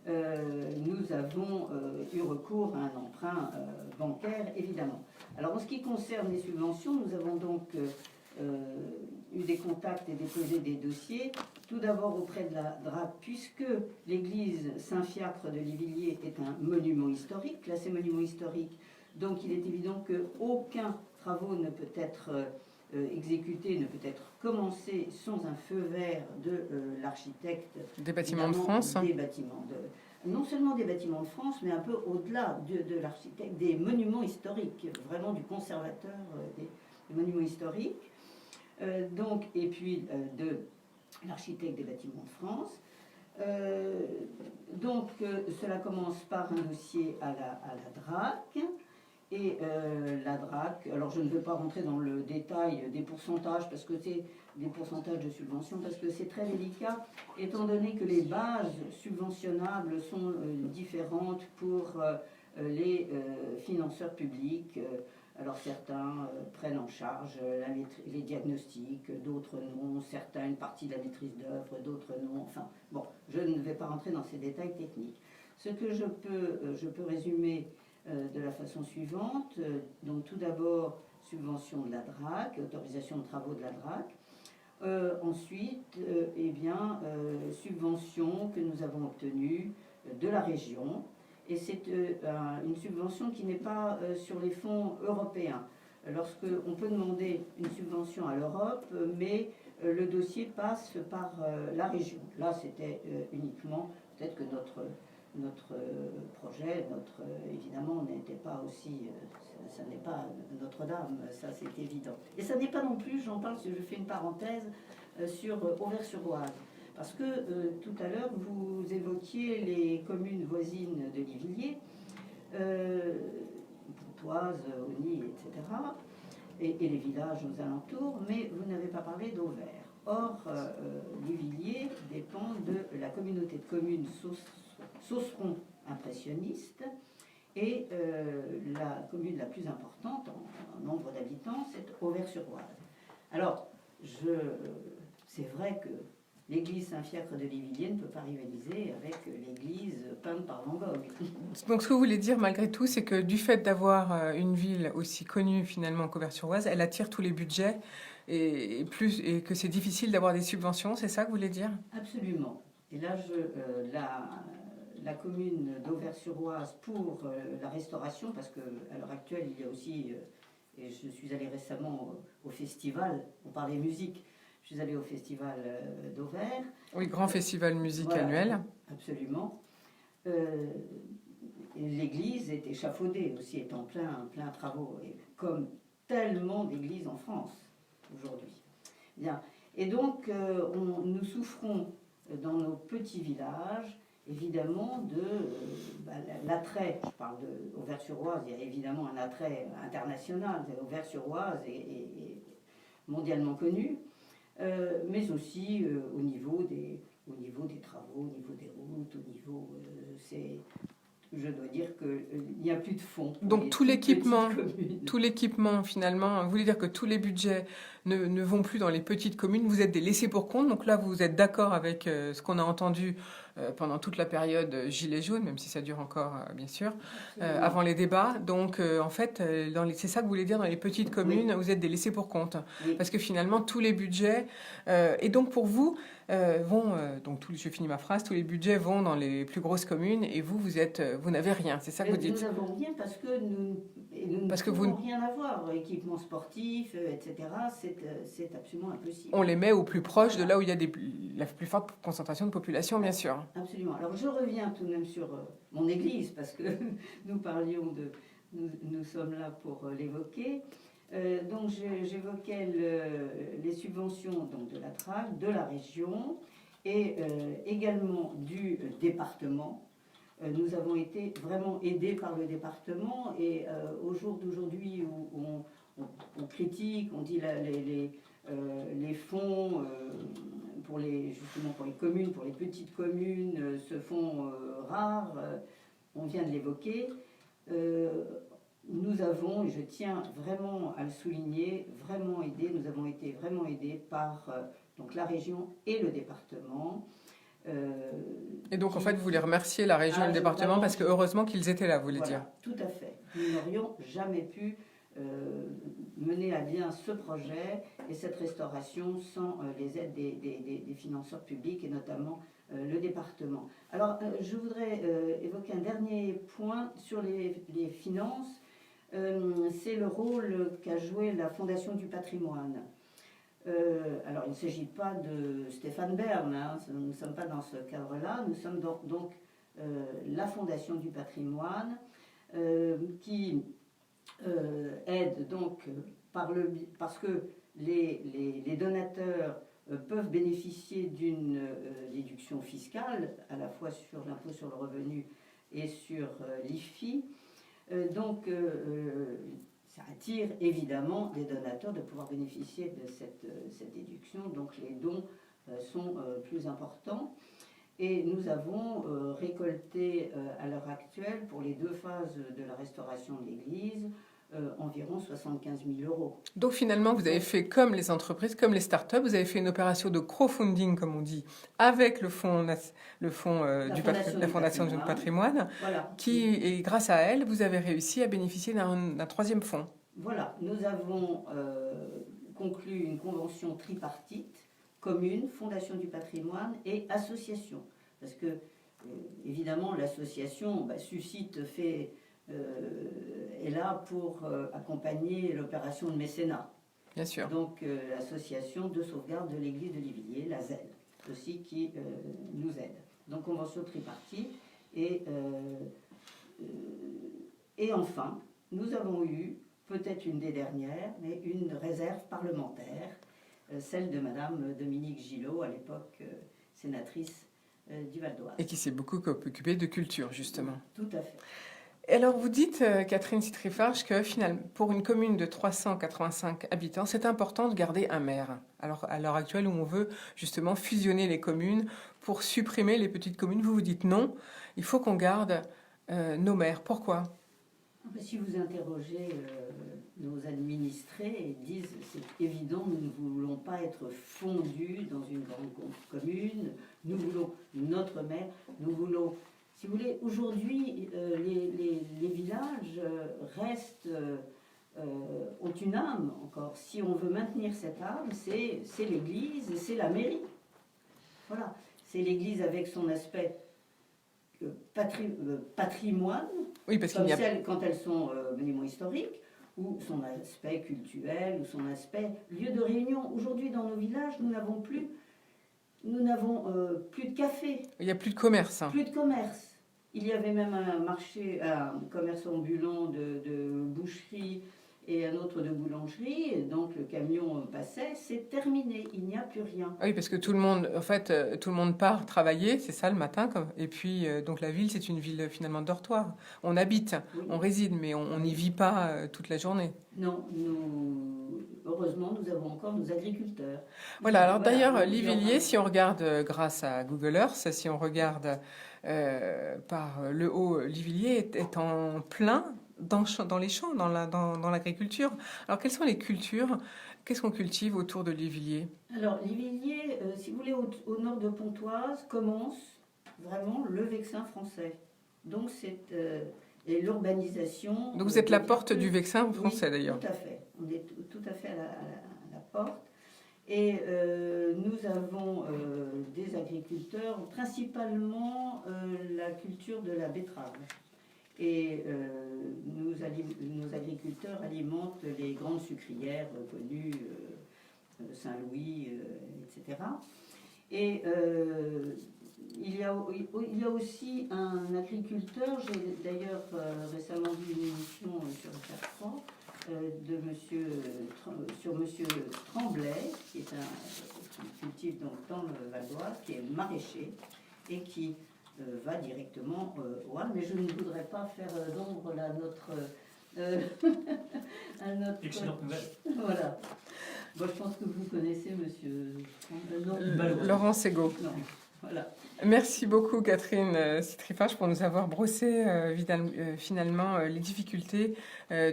nous avons eu recours à un emprunt bancaire, évidemment. Alors, en ce qui concerne les subventions, nous avons donc eu des contacts et déposé des dossiers, tout d'abord auprès de la DRAC, puisque l'église Saint-Fiacre de Livilliers est un monument historique, classé monument historique, donc il est évident qu'aucun travaux ne peut être exécuté, ne peut être commencé sans un feu vert de l'architecte. Des bâtiments de France. Non seulement des bâtiments de France, mais un peu au-delà de l'architecte, des monuments historiques, vraiment du conservateur des monuments historiques. Et puis de l'architecte des bâtiments de France. Cela commence par un dossier à la DRAC. Et la DRAC, alors je ne veux pas rentrer dans le détail des pourcentages, parce que c'est des pourcentages de subventions, parce que c'est très délicat, étant donné que les bases subventionnables sont différentes pour les financeurs publics. Alors certains prennent en charge les diagnostics, d'autres non, certains une partie de la maîtrise d'œuvre, d'autres non. Enfin, bon, je ne vais pas rentrer dans ces détails techniques. Ce que je peux résumer de la façon suivante. Donc tout d'abord, subvention de la DRAC, autorisation de travaux de la DRAC. Ensuite, subvention que nous avons obtenue de la région. Et c'est une subvention qui n'est pas sur les fonds européens. Lorsqu'on peut demander une subvention à l'Europe, mais le dossier passe par la région. Là, c'était uniquement, peut-être que notre notre projet, évidemment, n'était pas aussi, ça n'est pas Notre-Dame, ça c'est évident. Et ça n'est pas non plus, j'en parle, je fais une parenthèse sur Auvers-sur-Oise, parce que tout à l'heure vous évoquiez les communes voisines de Livilliers, Pontoise, Auny, etc., et les villages aux alentours, mais vous n'avez pas parlé d'Auvers. Or, Livilliers dépend de la communauté de communes Sausseron impressionniste, et la commune la plus importante en nombre d'habitants, c'est Auvers-sur-Oise. Alors, c'est vrai que l'église Saint-Fiacre de Livilliers ne peut pas rivaliser avec l'église peinte par Van Gogh. Donc ce que vous voulez dire malgré tout, c'est que du fait d'avoir une ville aussi connue finalement qu'Auvers-sur-Oise, elle attire tous les budgets et que c'est difficile d'avoir des subventions, c'est ça que vous voulez dire? Absolument. Et là, la commune d'Auvers-sur-Oise pour la restauration, parce qu'à l'heure actuelle, il y a aussi, et je suis allée récemment au festival, on parlait musique, je suis allée au festival d'Auvers. Oui, grand festival musique voilà, annuel. Absolument. L'église est échafaudée aussi, est en plein travaux, et comme tellement d'églises en France aujourd'hui. Bien. Et donc, nous souffrons dans nos petits villages, évidemment, de l'attrait. Je parle d'Auvers-sur-Oise, il y a évidemment un attrait international. Auvers-sur-Oise est mondialement connu, mais aussi au niveau des travaux, au niveau des routes, je dois dire qu'il n'y a plus de fonds. Donc tout l'équipement finalement, vous voulez dire que tous les budgets ne vont plus dans les petites communes, vous êtes des laissés pour compte, donc là vous êtes d'accord avec ce qu'on a entendu pendant toute la période Gilets jaunes, même si ça dure encore bien sûr, avant les débats. Donc en fait, c'est ça que vous voulez dire, dans les petites communes, vous êtes des laissés pour compte. Oui. Parce que finalement tous les budgets, et donc pour vous, je finis ma phrase, tous les budgets vont dans les plus grosses communes et vous n'avez rien, c'est ça que vous dites? Nous n'avons rien parce que nous ne pouvons rien avoir, équipement sportif, etc. C'est absolument impossible. On les met au plus proche de là où il y a la plus forte concentration de population, bien sûr. Absolument. Alors je reviens tout de même sur mon église, parce que nous sommes là pour l'évoquer. Donc j'évoquais les subventions donc, de la TRAC, de la région et également du département. Nous avons été vraiment aidés par le département, et au jour d'aujourd'hui où on critique, on dit les fonds justement pour les communes, pour les petites communes, se font rares, on vient de l'évoquer. Nous avons, et je tiens vraiment à le souligner, nous avons été vraiment aidés par donc la région et le département. Et donc en fait vous voulez remercier la région et le département parce que heureusement qu'ils étaient là, vous voulez dire? Tout à fait. Nous n'aurions jamais pu mener à bien ce projet et cette restauration sans les aides des financeurs publics et notamment le département. Alors je voudrais évoquer un dernier point sur les finances. C'est le rôle qu'a joué la Fondation du patrimoine. Alors, il ne s'agit pas de Stéphane Bern, hein, nous ne sommes pas dans ce cadre-là, nous sommes donc la Fondation du patrimoine qui aide donc parce que les donateurs peuvent bénéficier d'une déduction fiscale, à la fois sur l'impôt sur le revenu et sur l'IFI. Donc, ça attire évidemment les donateurs de pouvoir bénéficier de cette déduction, donc les dons sont plus importants. Et nous avons récolté à l'heure actuelle, pour les 2 phases de la restauration de l'église, environ 75 000 €. Donc finalement, vous avez fait comme les entreprises, comme les startups, vous avez fait une opération de crowdfunding, comme on dit, avec la Fondation du patrimoine, Voilà. Et grâce à elle, vous avez réussi à bénéficier d'un 3e fonds. Voilà, nous avons conclu une convention tripartite, commune, Fondation du patrimoine et association. Parce que, évidemment, l'association est là pour accompagner l'opération de mécénat. Bien sûr. Donc, l'association de sauvegarde de l'église de Livilliers, la ZEL, aussi qui nous aide. Donc, convention tripartite. Et, et enfin, nous avons eu, peut-être une des dernières, mais une réserve parlementaire, celle de Madame Dominique Gillot, à l'époque sénatrice du Val d'Oise. Et qui s'est beaucoup occupée de culture, justement. Tout à fait. Et alors, vous dites, Catherine Citrifarge, que finalement, pour une commune de 385 habitants, c'est important de garder un maire. Alors, à l'heure actuelle, où on veut justement fusionner les communes pour supprimer les petites communes, vous vous dites non, il faut qu'on garde nos maires. Pourquoi ? Si vous interrogez nos administrés, ils disent c'est évident, nous ne voulons pas être fondus dans une grande commune, nous voulons notre maire, nous voulons, si vous voulez, aujourd'hui les villages restent, ont une âme encore. Si on veut maintenir cette âme, c'est l'église et c'est la mairie. Voilà, c'est l'église avec son aspect patrimoine, Oui, parce qu'il comme n'y a celles quand elles sont monuments historiques, ou son aspect culturel, ou son aspect lieu de réunion. Aujourd'hui, dans nos villages, nous n'avons plus de café, il y a plus de commerce. plus de commerce. Il y avait même un marché, un commerce ambulant de boucherie et un autre de boulangerie, et donc le camion passait, c'est terminé, il n'y a plus rien. Oui, parce que tout le monde, en fait, tout le monde part travailler, c'est ça le matin, et puis donc la ville, c'est une ville finalement dortoir. On habite, Oui. on réside, mais on n'y vit pas toute la journée. Non, heureusement, nous avons encore nos agriculteurs. Voilà. Alors d'ailleurs, donc, Livilliers, si on regarde grâce à Google Earth, si on regarde par le haut, Livilliers est en plein dans les champs, dans l'agriculture. Alors quelles sont les cultures? Qu'est-ce qu'on cultive autour de Livilliers? Alors, Livilliers, si vous voulez, au nord de Pontoise, commence vraiment le Vexin français. Donc, c'est et l'urbanisation. Donc vous êtes la porte plus- du Vexin français Oui, d'ailleurs. tout à fait. On est tout à fait à la porte. Et nous avons des agriculteurs, principalement la culture de la betterave. Et nos agriculteurs alimentent les grandes sucrières connues, Saint-Louis, etc. Et il y a aussi un agriculteur, j'ai d'ailleurs récemment vu une émission sur F3 sur monsieur Tremblay, qui cultive donc dans le Val d'Oise, qui est maraîcher et qui va directement au Havre. Mais je ne voudrais pas faire d'ombre à notre Excellente nouvelle. voilà. Bon, je pense que vous connaissez monsieur non, Laurent Ségaud. non, voilà. Merci beaucoup Catherine Citrifarge pour nous avoir brossé finalement les difficultés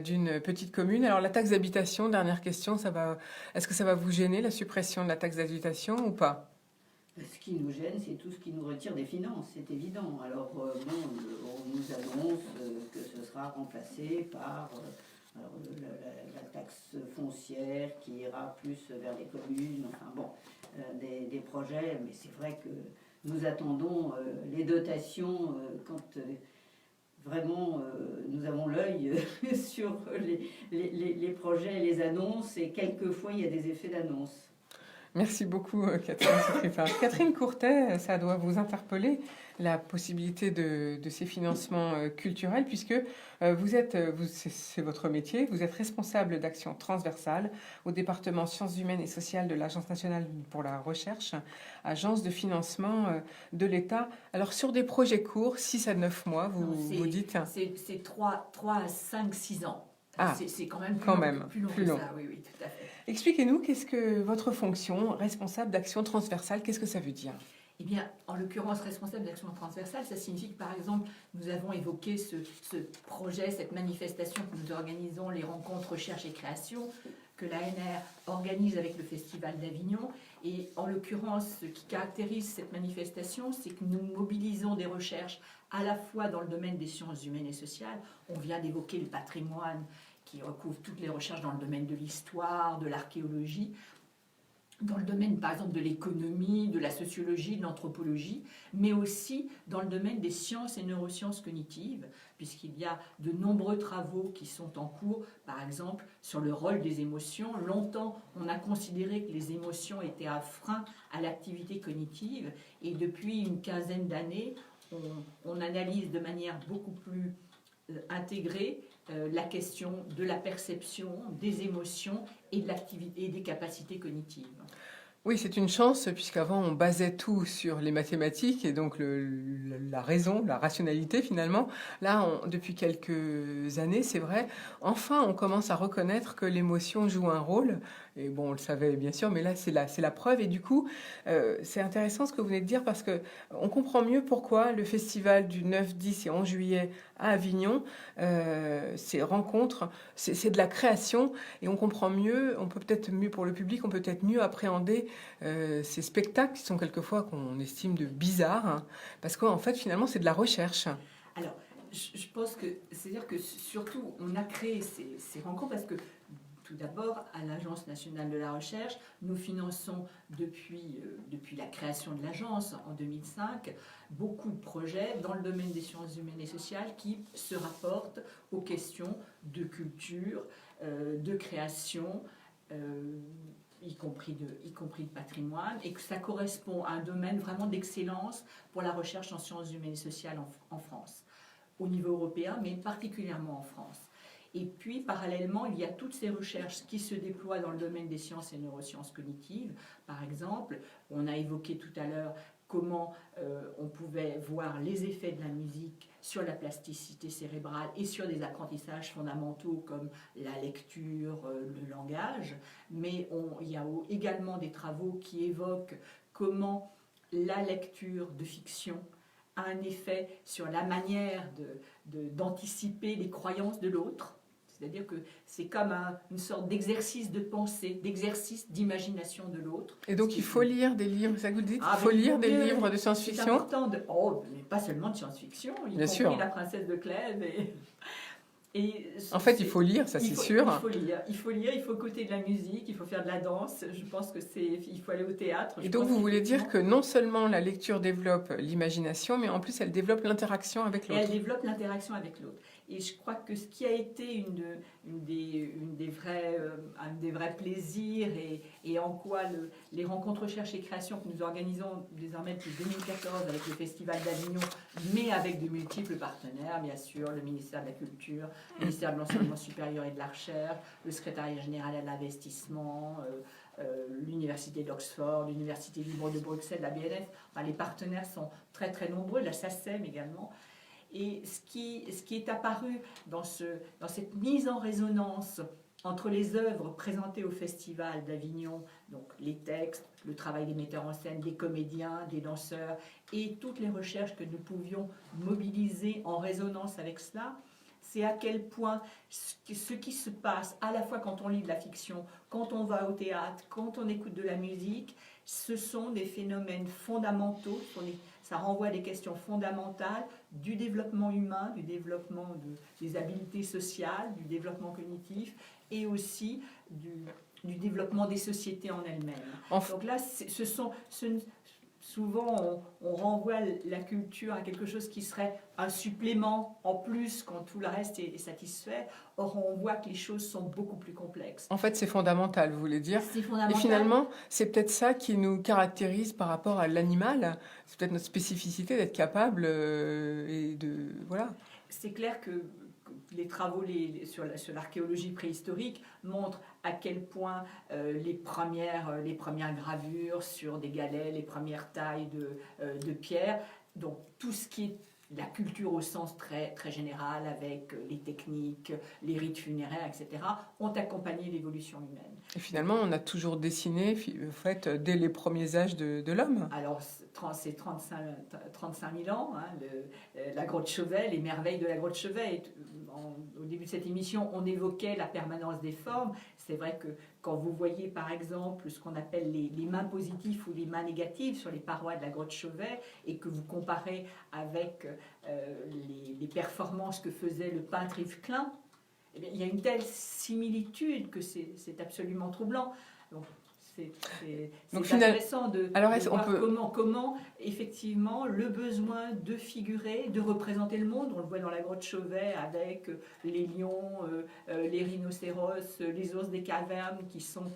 d'une petite commune. Alors la taxe d'habitation, dernière question, est-ce que ça va vous gêner la suppression de la taxe d'habitation ou pas? Ce qui nous gêne, c'est tout ce qui nous retire des finances, c'est évident. Alors, on nous annonce que ce sera remplacé par la taxe foncière qui ira plus vers les communes, enfin bon, des projets, mais c'est vrai que nous attendons les dotations quand vraiment nous avons l'œil sur les projets et les annonces, et quelquefois il y a des effets d'annonce. Merci beaucoup Catherine Citrifarge. Catherine Courtet, ça doit vous interpeller, la possibilité de ces financements culturels, puisque c'est votre métier, vous êtes responsable d'action transversale au département sciences humaines et sociales de l'Agence nationale pour la recherche, agence de financement de l'État. Alors sur des projets courts, 6 à 9 mois, vous dites? C'est 3 à 5, 6 ans. Ah, c'est quand même plus long plus que long. ça, oui, tout à fait. Expliquez-nous, qu'est-ce que votre fonction, responsable d'action transversale, qu'est-ce que ça veut dire? Eh bien, en l'occurrence, responsable d'action transversale, ça signifie que, par exemple, nous avons évoqué ce projet, cette manifestation que nous organisons, les rencontres recherche et création, que l'ANR organise avec le Festival d'Avignon. Et en l'occurrence, ce qui caractérise cette manifestation, c'est que nous mobilisons des recherches à la fois dans le domaine des sciences humaines et sociales. On vient d'évoquer le patrimoine qui recouvre toutes les recherches dans le domaine de l'histoire, de l'archéologie, dans le domaine par exemple de l'économie, de la sociologie, de l'anthropologie, mais aussi dans le domaine des sciences et neurosciences cognitives, puisqu'il y a de nombreux travaux qui sont en cours, par exemple sur le rôle des émotions. Longtemps, on a considéré que les émotions étaient un frein à l'activité cognitive, et depuis une quinzaine d'années, on analyse de manière beaucoup plus intégrée la question de la perception, des émotions et de l'activité et des capacités cognitives. Oui, c'est une chance, puisqu'avant on basait tout sur les mathématiques et donc la raison, la rationalité finalement. Là, depuis quelques années, c'est vrai, enfin on commence à reconnaître que l'émotion joue un rôle. Et bon, on le savait bien sûr, mais là c'est la preuve. Et du coup, c'est intéressant ce que vous venez de dire parce que on comprend mieux pourquoi le festival du 9, 10 et 11 juillet à Avignon, ces rencontres, c'est de la création et on comprend mieux, on peut peut-être mieux pour le public, on peut peut-être mieux appréhender ces spectacles qui sont quelquefois qu'on estime de bizarres, hein, parce qu'en fait finalement c'est de la recherche. Alors, je pense que c'est-à-dire que surtout on a créé ces rencontres parce que tout d'abord, à l'Agence nationale de la recherche, nous finançons depuis la création de l'agence en 2005 beaucoup de projets dans le domaine des sciences humaines et sociales qui se rapportent aux questions de culture, de création, y compris de patrimoine, et que ça correspond à un domaine vraiment d'excellence pour la recherche en sciences humaines et sociales en France, au niveau européen, mais particulièrement en France. Et puis, parallèlement, il y a toutes ces recherches qui se déploient dans le domaine des sciences et neurosciences cognitives. Par exemple, on a évoqué tout à l'heure comment on pouvait voir les effets de la musique sur la plasticité cérébrale et sur des apprentissages fondamentaux comme la lecture, le langage. Mais il y a également des travaux qui évoquent comment la lecture de fiction a un effet sur la manière d'anticiper les croyances de l'autre. C'est-à-dire que c'est comme une sorte d'exercice de pensée, d'exercice d'imagination de l'autre. Et donc il faut lire des livres, ça que vous dites, il faut mais lire des livres de C'est science-fiction. important mais pas seulement de science-fiction, y Bien compris sûr. La princesse de Clèves. En fait, il faut lire, ça c'est sûr. Il faut lire, il faut écouter de la musique, il faut faire de la danse. Je pense que il faut aller au théâtre. Et donc vous voulez dire que non seulement la lecture développe l'imagination, mais en plus elle développe l'interaction avec Et elle l'autre. développe l'interaction avec l'autre. Et je crois que ce qui a été un des vrais plaisirs et en quoi les rencontres recherche et création que nous organisons désormais depuis 2014 avec le Festival d'Avignon, mais avec de multiples partenaires, bien sûr, le ministère de la Culture, le ministère de l'Enseignement supérieur et de la Recherche, le secrétariat général à l'investissement, l'université d'Oxford, l'université libre de Bruxelles, la BNF. Enfin, les partenaires sont très très nombreux, la SACEM également. Et ce qui est apparu dans cette mise en résonance entre les œuvres présentées au Festival d'Avignon, donc les textes, le travail des metteurs en scène, des comédiens, des danseurs, et toutes les recherches que nous pouvions mobiliser en résonance avec cela, c'est à quel point ce qui se passe à la fois quand on lit de la fiction, quand on va au théâtre, quand on écoute de la musique, ce sont des phénomènes fondamentaux, ça renvoie à des questions fondamentales du développement humain, du développement des habiletés sociales, du développement cognitif et aussi du développement des sociétés en elles-mêmes. Donc là, souvent, on renvoie la culture à quelque chose qui serait un supplément en plus quand tout le reste est satisfait. Or, on voit que les choses sont beaucoup plus complexes. En fait, c'est fondamental, vous voulez dire. C'est fondamental. Et finalement, c'est peut-être ça qui nous caractérise par rapport à l'animal. C'est peut-être notre spécificité d'être capable et de... Voilà. C'est clair que les travaux sur l'archéologie préhistorique montrent à quel point les premières gravures sur des galets, les premières tailles de pierre, donc tout ce qui est la culture au sens très, très général, avec les techniques, les rites funéraires, etc., ont accompagné l'évolution humaine. Et finalement, on a toujours dessiné, en fait, dès les premiers âges de l'homme. Alors, c'est 35 000 ans, hein, la grotte Chauvet, les merveilles de la grotte Chauvet. Au début de cette émission, on évoquait la permanence des formes. C'est vrai que quand vous voyez, par exemple, ce qu'on appelle les mains positives ou les mains négatives sur les parois de la grotte Chauvet, et que vous comparez avec les performances que faisait le peintre Yves Klein, eh bien, il y a une telle similitude que c'est absolument troublant. Donc, c'est intéressant de voir comment, effectivement, le besoin de figurer, de représenter le monde, on le voit dans la grotte Chauvet avec les lions, les rhinocéros, les ours des cavernes qui sont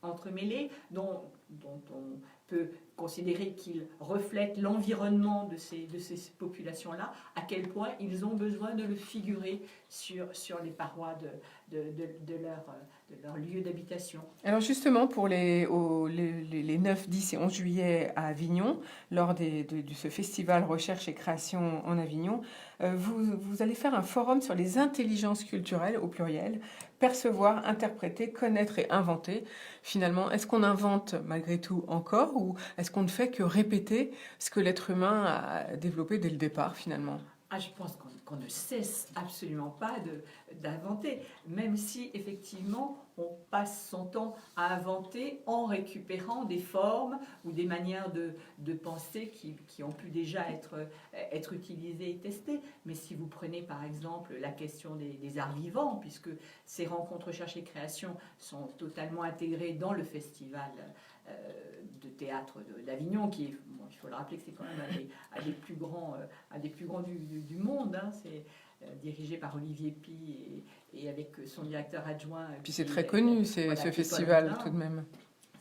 entremêlés, dont on peut considérer qu'ils reflètent l'environnement de ces populations-là, à quel point ils ont besoin de le figurer sur les parois de leur lieu d'habitation. Alors justement, pour les 9, 10 et 11 juillet à Avignon, lors de ce festival Recherche et Création en Avignon, vous allez faire un forum sur les intelligences culturelles, au pluriel, percevoir, interpréter, connaître et inventer. Finalement, est-ce qu'on invente malgré tout encore, ou est-ce qu'on ne fait que répéter ce que l'être humain a développé dès le départ finalement ? Je pense qu'on ne cesse absolument pas d'inventer, même si effectivement on passe son temps à inventer en récupérant des formes ou des manières de penser qui ont pu déjà être utilisées et testées. Mais si vous prenez par exemple la question des arts vivants, puisque ces rencontres recherche et création sont totalement intégrées dans le festival de théâtre d'Avignon, qui est, bon, il faut le rappeler que c'est quand même un des plus grands du monde, hein. C'est dirigé par Olivier Py et avec son directeur adjoint. Puis c'est très connu, ce festival tout de même.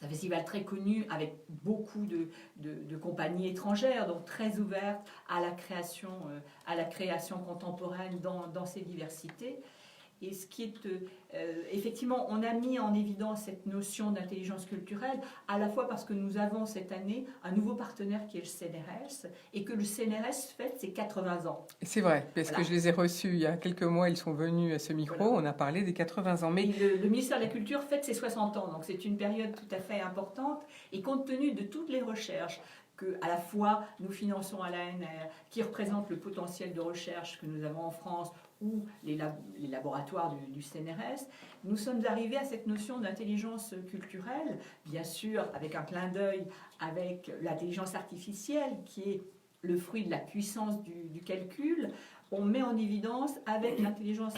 C'est un festival très connu avec beaucoup de compagnies étrangères, donc très ouvertes à la création contemporaine dans ses diversités. Et ce qui est, effectivement, on a mis en évidence cette notion d'intelligence culturelle, à la fois parce que nous avons cette année un nouveau partenaire qui est le CNRS, et que le CNRS fête ses 80 ans. C'est vrai, parce que je les ai reçus il y a quelques mois, ils sont venus à ce micro, on a parlé des 80 ans. Mais le ministère de la Culture fête ses 60 ans, donc c'est une période tout à fait importante, et compte tenu de toutes les recherches, que à la fois nous finançons à l'ANR, qui représente le potentiel de recherche que nous avons en France, ou les laboratoires du CNRS, nous sommes arrivés à cette notion d'intelligence culturelle, bien sûr avec un clin d'œil avec l'intelligence artificielle, qui est le fruit de la puissance du calcul. On met en évidence avec l'intelligence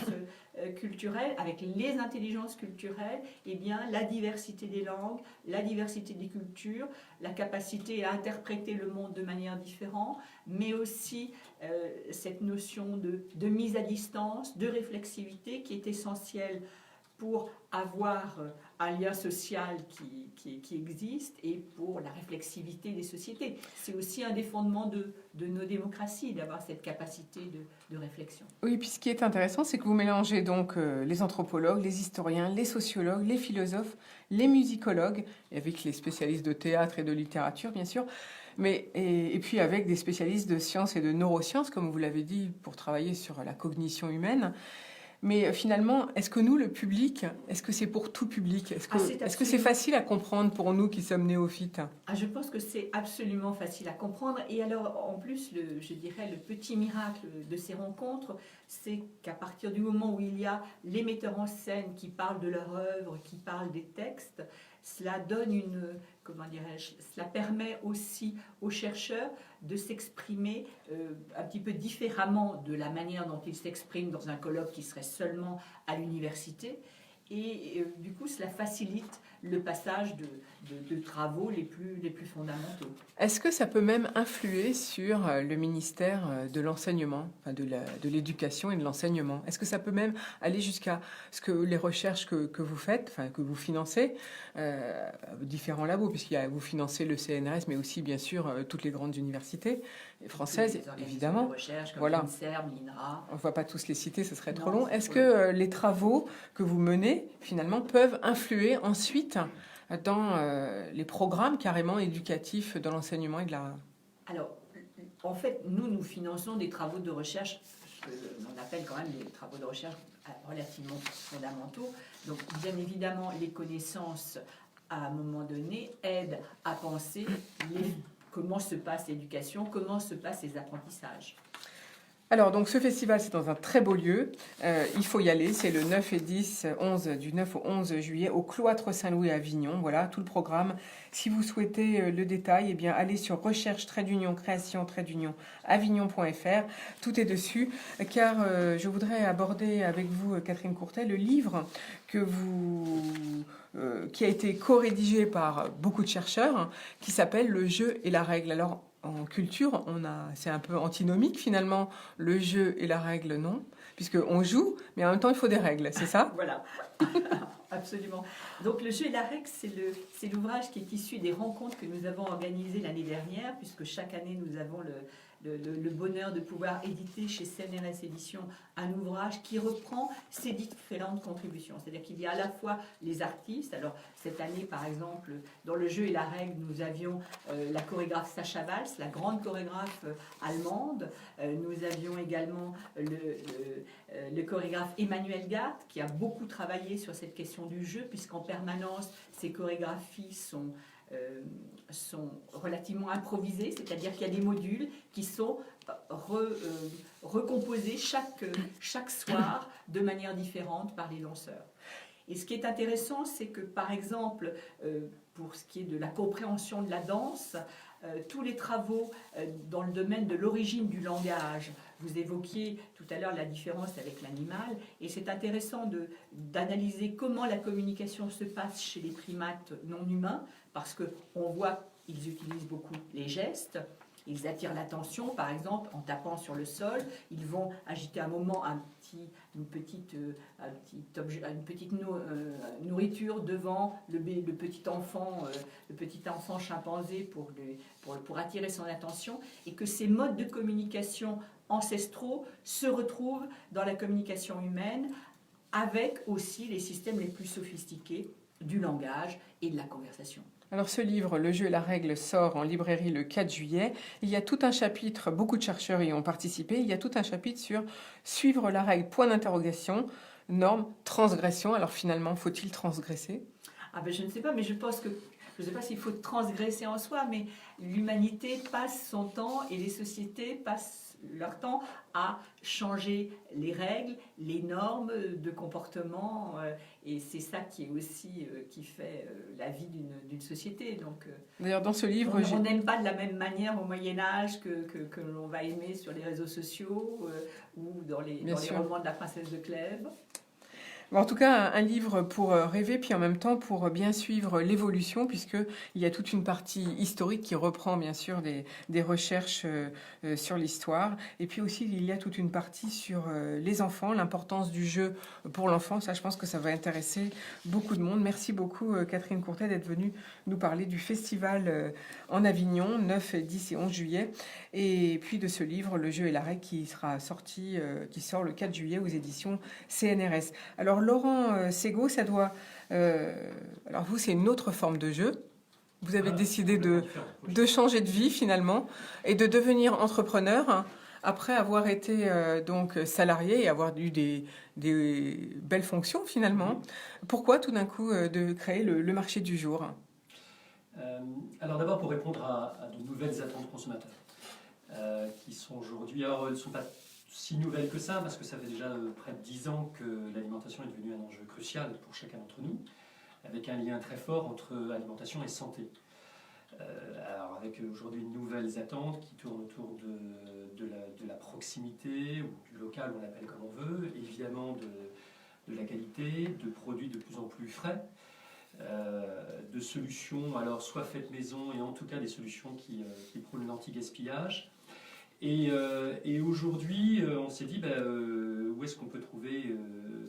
culturelle, avec les intelligences culturelles, eh bien, la diversité des langues, la diversité des cultures, la capacité à interpréter le monde de manière différente, mais aussi cette notion de mise à distance, de réflexivité qui est essentielle pour avoir un lien social qui existe et pour la réflexivité des sociétés. C'est aussi un des fondements de nos démocraties, d'avoir cette capacité de réflexion. Oui, puis ce qui est intéressant, c'est que vous mélangez donc les anthropologues, les historiens, les sociologues, les philosophes, les musicologues, avec les spécialistes de théâtre et de littérature, bien sûr, mais, et puis avec des spécialistes de sciences et de neurosciences, comme vous l'avez dit, pour travailler sur la cognition humaine. Mais finalement, est-ce que nous, le public, est-ce que c'est pour tout public ? Est-ce que c'est facile à comprendre pour nous qui sommes néophytes ? Je pense que c'est absolument facile à comprendre. Et alors, en plus, je dirais, le petit miracle de ces rencontres, c'est qu'à partir du moment où il y a les metteurs en scène qui parlent de leur œuvre, qui parlent des textes, cela donne cela permet aussi aux chercheurs de s'exprimer un petit peu différemment de la manière dont ils s'expriment dans un colloque qui serait seulement à l'université. Et du coup, cela facilite le passage de travaux les plus fondamentaux. Est-ce que ça peut même influer sur le ministère de l'enseignement, enfin de l'éducation et de l'enseignement ? Est-ce que ça peut même aller jusqu'à ce que les recherches que vous faites, enfin que vous financez, différents labos, puisqu'il y a, vous financez le CNRS, mais aussi bien sûr toutes les grandes universités françaises, évidemment. De recherche, comme voilà. l'INSERM, l'INRA. On ne va pas tous les citer, ce serait trop Non, long. Est-ce que les travaux que vous menez, finalement, peuvent influer ensuite dans les programmes carrément éducatifs de l'enseignement et de la... Alors, en fait, nous finançons des travaux de recherche, ce qu'on appelle quand même des travaux de recherche relativement fondamentaux. Donc, bien évidemment, les connaissances, à un moment donné, aident à penser comment se passe l'éducation, comment se passent les apprentissages. Alors, donc, ce festival, c'est dans un très beau lieu. Il faut y aller. C'est le 9 et 10, 11, du 9 au 11 juillet, au Cloître Saint-Louis à Avignon. Voilà, tout le programme. Si vous souhaitez le détail, eh bien, allez sur recherche-création-avignon.fr. Tout est dessus. Car je voudrais aborder avec vous, Catherine Courtet, le livre qui a été co-rédigé par beaucoup de chercheurs, qui s'appelle « Le jeu et la règle ». Alors, en culture, c'est un peu antinomique finalement, le jeu et la règle, non? Puisqu'on joue, mais en même temps, il faut des règles, c'est ça? Voilà, absolument. Donc le jeu et la règle, c'est l'ouvrage qui est issu des rencontres que nous avons organisées l'année dernière, puisque chaque année, nous avons le bonheur de pouvoir éditer chez CNRS Éditions un ouvrage qui reprend ces différentes contributions. C'est-à-dire qu'il y a à la fois les artistes. Alors cette année, par exemple, dans le jeu et la règle, nous avions la chorégraphe Sacha Valls, la grande chorégraphe allemande. Nous avions également le chorégraphe Emmanuel Gatt, qui a beaucoup travaillé sur cette question du jeu, puisqu'en permanence, ces chorégraphies sont relativement improvisées, c'est-à-dire qu'il y a des modules qui sont recomposés chaque soir de manière différente par les danseurs. Et ce qui est intéressant, c'est que, par exemple, pour ce qui est de la compréhension de la danse, tous les travaux dans le domaine de l'origine du langage, vous évoquiez tout à l'heure la différence avec l'animal, et c'est intéressant d'analyser comment la communication se passe chez les primates non humains, parce qu'on voit qu'ils utilisent beaucoup les gestes, ils attirent l'attention, par exemple, en tapant sur le sol, ils vont agiter un moment une petite nourriture devant le petit enfant chimpanzé pour attirer son attention, et que ces modes de communication ancestraux se retrouvent dans la communication humaine, avec aussi les systèmes les plus sophistiqués du langage et de la conversation. Alors ce livre, Le jeu et la règle, sort en librairie le 4 juillet. Il y a tout un chapitre, beaucoup de chercheurs y ont participé, il y a tout un chapitre sur suivre la règle, point d'interrogation, norme, transgression. Alors finalement, faut-il transgresser? Je ne sais pas, mais je pense que, je ne sais pas s'il faut transgresser en soi, mais l'humanité passe son temps et les sociétés passent leur temps à changer les règles, les normes de comportement, et c'est ça qui est aussi qui fait la vie d'une société. Donc, d'ailleurs, dans ce livre, on n'aime pas de la même manière au Moyen Âge que l'on va aimer sur les réseaux sociaux ou dans les romans de la princesse de Clèves. En tout cas, un livre pour rêver, puis en même temps pour bien suivre l'évolution, puisqu'il y a toute une partie historique qui reprend bien sûr des recherches sur l'histoire. Et puis aussi, il y a toute une partie sur les enfants, l'importance du jeu pour l'enfant. Ça, je pense que ça va intéresser beaucoup de monde. Merci beaucoup, Catherine Courtet, d'être venue nous parler du festival en Avignon, 9, 10 et 11 juillet. Et puis de ce livre, Le jeu et la règle, qui sort le 4 juillet aux éditions CNRS. Alors, Laurent Ségaud, ça doit... alors vous, c'est une autre forme de jeu. Vous avez décidé de changer de vie finalement et de devenir entrepreneur après avoir été donc salarié et avoir eu des belles fonctions finalement. Pourquoi tout d'un coup de créer le marché du jour? Alors d'abord pour répondre à de nouvelles attentes consommateurs qui sont aujourd'hui... Alors elles ne sont pas si nouvelle que ça, parce que ça fait déjà près de 10 ans que l'alimentation est devenue un enjeu crucial pour chacun d'entre nous, avec un lien très fort entre alimentation et santé. Alors avec aujourd'hui de nouvelles attentes qui tournent autour de la proximité, ou du local, on l'appelle comme on veut, évidemment de la qualité, de produits de plus en plus frais, de solutions, alors soit faites maison, et en tout cas des solutions qui prônent l'anti-gaspillage. Et aujourd'hui, on s'est dit où est-ce qu'on peut trouver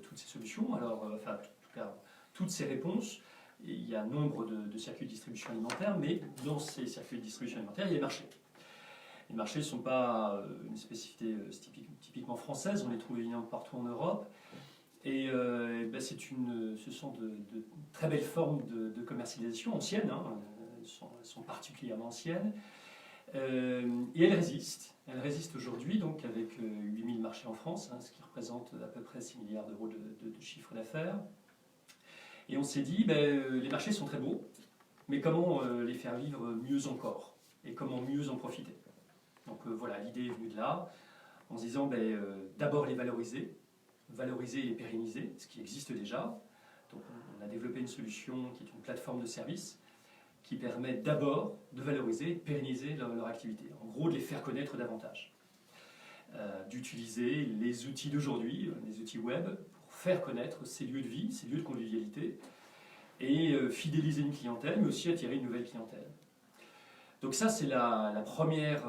toutes ces solutions? Alors, en tout cas, toutes ces réponses. Il y a nombre de circuits de distribution alimentaire, mais dans ces circuits de distribution alimentaire, il y a les marchés. Les marchés ne sont pas une spécificité typiquement française, on les trouve évidemment partout en Europe. Et ce sont de très belles formes de commercialisation anciennes, elles sont particulièrement anciennes. Et elles résistent. Elles résistent aujourd'hui, donc avec 8000 marchés en France, ce qui représente à peu près 6 milliards d'euros de chiffre d'affaires. Et on s'est dit, les marchés sont très beaux, mais comment les faire vivre mieux encore? Et comment mieux en profiter? Donc voilà, l'idée est venue de là, en se disant d'abord les valoriser et les pérenniser, ce qui existe déjà. Donc on a développé une solution qui est une plateforme de service, qui permet d'abord de valoriser et de pérenniser leur activité. En gros, de les faire connaître davantage. D'utiliser les outils d'aujourd'hui, les outils web, pour faire connaître ces lieux de vie, ces lieux de convivialité, et fidéliser une clientèle, mais aussi attirer une nouvelle clientèle. Donc ça, c'est la première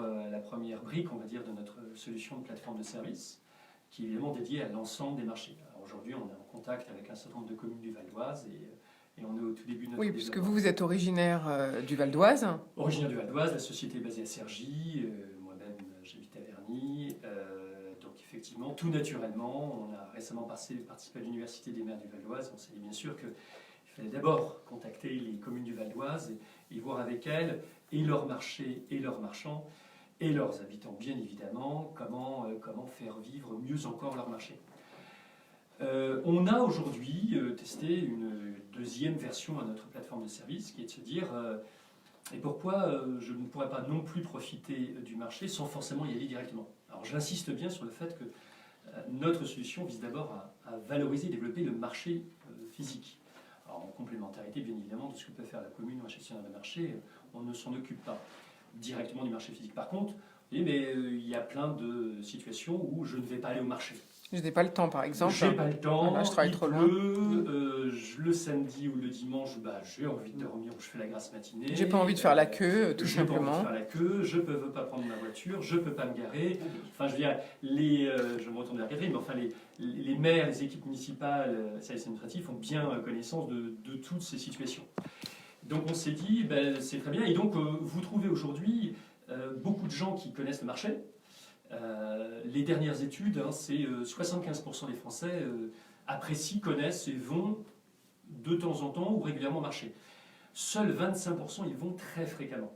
brique, on va dire, de notre solution de plateforme de service, qui est évidemment dédiée à l'ensemble des marchés. Alors aujourd'hui, on est en contact avec un certain nombre de communes du Val d'Oise et on est au tout début de notre Oui, puisque développement. vous êtes originaire du Val d'Oise. Originaire du Val d'Oise, la société est basée à Cergy, moi-même j'habite à Verny. Donc effectivement, tout naturellement, on a récemment participé à l'Université des maires du Val d'Oise. On s'est dit bien sûr qu'il fallait d'abord contacter les communes du Val d'Oise et voir avec elles et leurs marchés et leurs marchands et leurs habitants, bien évidemment, comment faire vivre mieux encore leur marché. On a aujourd'hui testé une deuxième version à notre plateforme de service, qui est de se dire et pourquoi je ne pourrais pas non plus profiter du marché sans forcément y aller directement. Alors j'insiste bien sur le fait que notre solution vise d'abord à valoriser et développer le marché physique. Alors en complémentarité bien évidemment de ce que peut faire la commune ou un gestionnaire de marché, on ne s'en occupe pas directement du marché physique. Par contre, il y a plein de situations où je ne vais pas aller au marché. Je n'ai pas le temps, par exemple. J'ai pas le temps, Voilà, je travaille trop loin. Le samedi ou le dimanche, j'ai envie de dormir ou je fais la grasse matinée. J'ai pas envie de faire la queue, tout J'ai pas envie simplement. de faire la queue, je ne peux pas prendre ma voiture, je ne peux pas me garer. Enfin, je veux dire, je me retourne vers Catherine, mais enfin, les maires, les équipes municipales, les services administratifs ont bien connaissance de toutes ces situations. Donc on s'est dit, c'est très bien. Et donc vous trouvez aujourd'hui beaucoup de gens qui connaissent le marché. Les dernières études, c'est 75% des Français apprécient, connaissent et vont de temps en temps ou régulièrement marcher. Seuls 25% ils vont très fréquemment.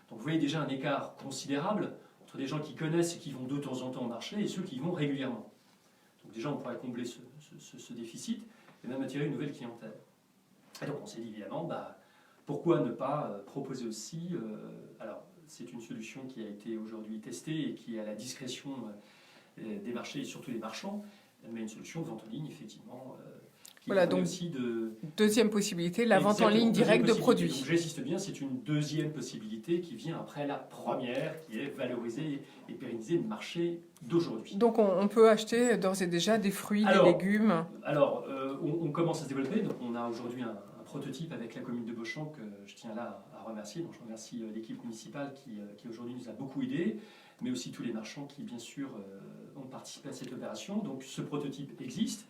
Donc vous voyez déjà un écart considérable entre des gens qui connaissent et qui vont de temps en temps marcher et ceux qui y vont régulièrement. Donc déjà on pourrait combler ce déficit et même attirer une nouvelle clientèle. Et donc on s'est dit évidemment, pourquoi ne pas proposer aussi, alors c'est une solution qui a été aujourd'hui testée et qui est à la discrétion des marchés et surtout des marchands, mais une solution de vente en ligne effectivement. Qui Voilà, permet donc aussi de... Deuxième possibilité, la vente en Exactement, ligne deuxième directe de possibilité. produits. Donc j'insiste bien, c'est une deuxième possibilité qui vient après la première, qui est valoriser et pérenniser le marché d'aujourd'hui. Donc on peut acheter d'ores et déjà des fruits, Alors, des légumes. Alors, on commence à se développer. Donc, on a aujourd'hui un prototype avec la commune de Beauchamp que je tiens là à remercier. Donc, je remercie l'équipe municipale qui aujourd'hui nous a beaucoup aidés, mais aussi tous les marchands qui, bien sûr, ont participé à cette opération. Donc, ce prototype existe.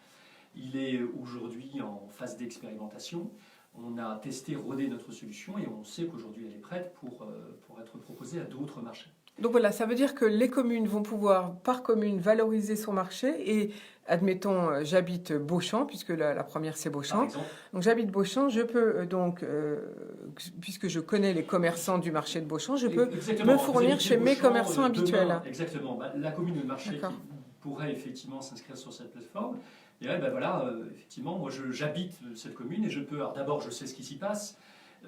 Il est aujourd'hui en phase d'expérimentation. On a testé, rodé notre solution et on sait qu'aujourd'hui, elle est prête pour être proposée à d'autres marchés. Donc voilà, ça veut dire que les communes vont pouvoir, par commune, valoriser son marché. Et admettons, j'habite Beauchamp, puisque la première c'est Par Beauchamp. exemple, Donc j'habite Beauchamp, je peux puisque je connais les commerçants du marché de Beauchamp, je peux exactement, me fournir vous habitez chez mes Beauchamp, commerçants demain, habituels. Exactement. La commune ou le marché qui D'accord. pourrait effectivement s'inscrire sur cette plateforme. Et effectivement, moi j'habite cette commune et je peux. Alors d'abord, je sais ce qui s'y passe.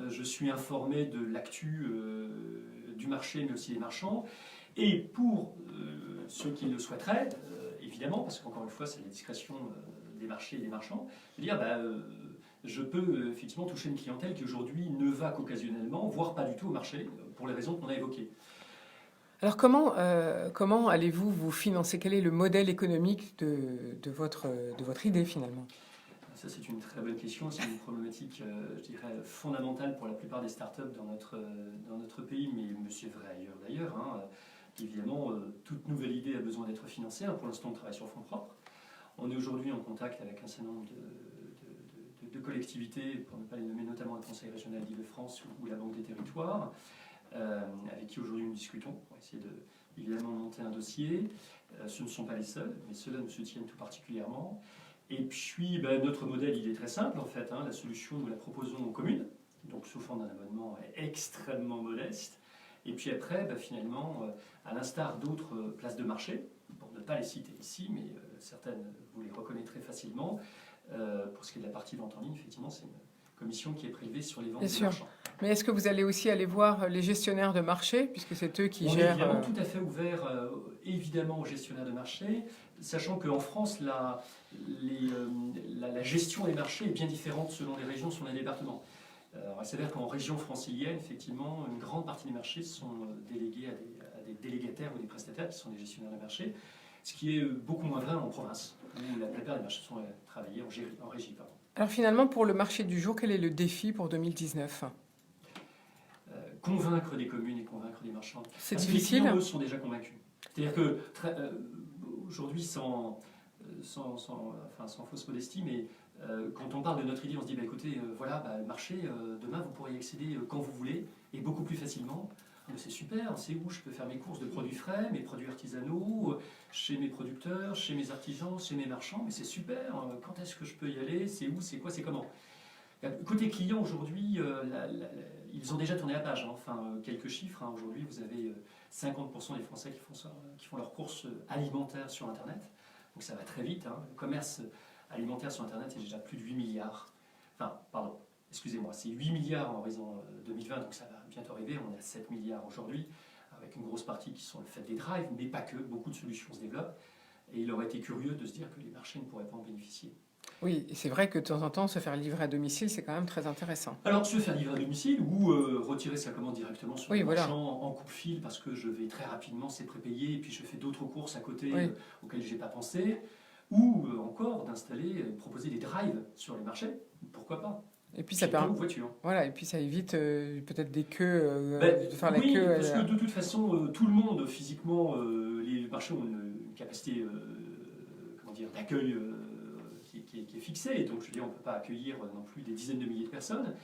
Je suis informé de l'actu du marché, mais aussi des marchands. Et pour ceux qui le souhaiteraient, évidemment, parce qu'encore une fois, c'est la discrétion des marchés et des marchands, de dire je peux effectivement toucher une clientèle qui aujourd'hui ne va qu'occasionnellement, voire pas du tout au marché, pour les raisons qu'on a évoquées. Alors comment allez-vous vous financer? Quel est le modèle économique de votre idée finalement? Ça, c'est une très bonne question. C'est une problématique, je dirais, fondamentale pour la plupart des startups dans notre pays, mais c'est vrai ailleurs d'ailleurs. Évidemment, toute nouvelle idée a besoin d'être financée. Pour l'instant, on travaille sur fonds propres. On est aujourd'hui en contact avec un certain nombre de collectivités, pour ne pas les nommer, notamment le Conseil régional d'Île-de-France ou la Banque des Territoires, avec qui aujourd'hui nous discutons pour essayer de, évidemment, monter un dossier. Ce ne sont pas les seuls, mais ceux-là nous soutiennent tout particulièrement. Et puis, notre modèle, il est très simple en fait. La solution, nous la proposons aux communes, donc sous forme d'un abonnement extrêmement modeste. Et puis après, finalement, à l'instar d'autres places de marché, pour ne pas les citer ici, mais certaines, vous les reconnaîtrez facilement, pour ce qui est de la partie vente en ligne, effectivement, c'est une commission qui est prélevée sur les ventes des marchands. Mais est-ce que vous allez aussi aller voir les gestionnaires de marché, puisque c'est eux qui On est gèrent... évidemment tout à fait ouvert, évidemment, aux gestionnaires de marché, sachant qu'en France, la gestion des marchés est bien différente selon les régions, selon les départements. Il s'avère qu'en région francilienne, effectivement, une grande partie des marchés sont délégués à des délégataires ou des prestataires qui sont des gestionnaires de marché, ce qui est beaucoup moins vrai en province, où la plupart des marchés sont travaillés en régie. Pardon. Alors finalement, pour le marché du jour, quel est le défi pour 2019 ? convaincre des communes et convaincre des marchands. C'est Parce que les difficile. clients, eux, sont déjà convaincus. C'est-à-dire que aujourd'hui, sans fausse modestie, mais quand on parle de notre idée, on se dit, bah, écoutez, voilà, bah, le marché, demain, vous pourrez y accéder quand vous voulez, et beaucoup plus facilement. Ah, c'est super, c'est où je peux faire mes courses de produits frais, mes produits artisanaux, chez mes producteurs, chez mes artisans, chez mes marchands, mais c'est super, quand est-ce que je peux y aller, c'est où, c'est quoi, c'est comment. Côté client, aujourd'hui, ils ont déjà tourné la page. Hein. Enfin, quelques chiffres. Hein. Aujourd'hui, vous avez 50% des Français qui font leurs courses alimentaires sur Internet. Donc ça va très vite. Hein. Le commerce alimentaire sur Internet, c'est déjà plus de 8 milliards. Enfin, pardon, excusez-moi, c'est 8 milliards en horizon 2020, donc ça va bientôt arriver. On est à 7 milliards aujourd'hui, avec une grosse partie qui sont le fait des drives, mais pas que. Beaucoup de solutions se développent. Et il aurait été curieux de se dire que les marchés ne pourraient pas en bénéficier. Oui, et c'est vrai que de temps en temps, se faire livrer à domicile, c'est quand même très intéressant. Alors, se faire livrer à domicile ou retirer sa commande directement sur le voilà. marchand en coup-de-fil parce que je vais très rapidement, c'est prépayé, et puis je fais d'autres courses à côté auxquelles je n'ai pas pensé. Ou encore proposer des drives sur les marchés, pourquoi pas. Et puis ça permet. Voilà, et puis ça évite peut-être des queues, de faire la queue. Parce que de toute façon, tout le monde physiquement, les marchés ont une capacité d'accueil qui est fixée. Donc je veux dire, on ne peut pas accueillir non plus des dizaines de milliers de personnes.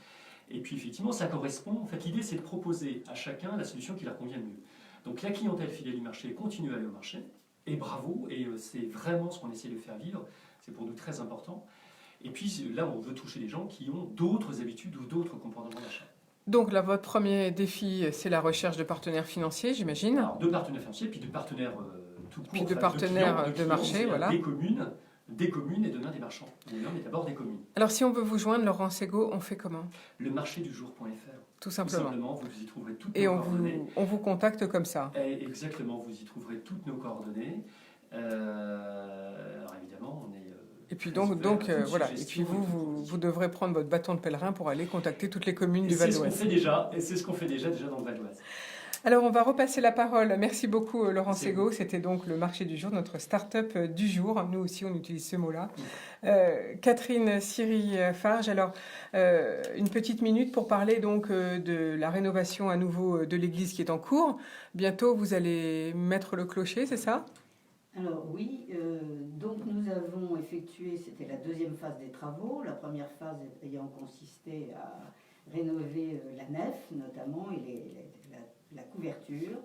Et puis effectivement, ça correspond. En fait, l'idée, c'est de proposer à chacun la solution qui leur convient le mieux. Donc la clientèle fidèle du marché continue à aller au marché. Et bravo, et c'est vraiment ce qu'on essaie de faire vivre. C'est pour nous très important. Et puis là, on veut toucher les gens qui ont d'autres habitudes ou d'autres comportements d'achat. Donc là, votre premier défi, c'est la recherche de partenaires financiers, j'imagine. Alors, de partenaires financiers, puis de partenaires tout court. Puis de partenaires de marché, voilà. Des communes et demain des marchands. Mais d'abord des communes. Alors si on veut vous joindre, Laurent Ségaud, on fait comment? Le marchédujour.fr. Tout simplement. Vous y trouverez toutes nos coordonnées. Et on vous contacte comme ça. Exactement, vous y trouverez toutes nos coordonnées. Alors évidemment, on est... Et puis voilà. Et puis vous devrez prendre votre bâton de pèlerin pour aller contacter toutes les communes du Val d'Oise. C'est ce qu'on fait déjà dans le Val d'Oise. Alors, on va repasser la parole. Merci beaucoup, Laurent Ségaud. C'était donc le marché du jour, notre start-up du jour. Nous aussi, on utilise ce mot-là. Catherine Siri-Farge, alors, une petite minute pour parler donc de la rénovation à nouveau de l'église qui est en cours. Bientôt, vous allez mettre le clocher, c'est ça ? Alors oui, donc nous avons effectué, c'était la deuxième phase des travaux, la première phase ayant consisté à rénover la nef notamment et la couverture,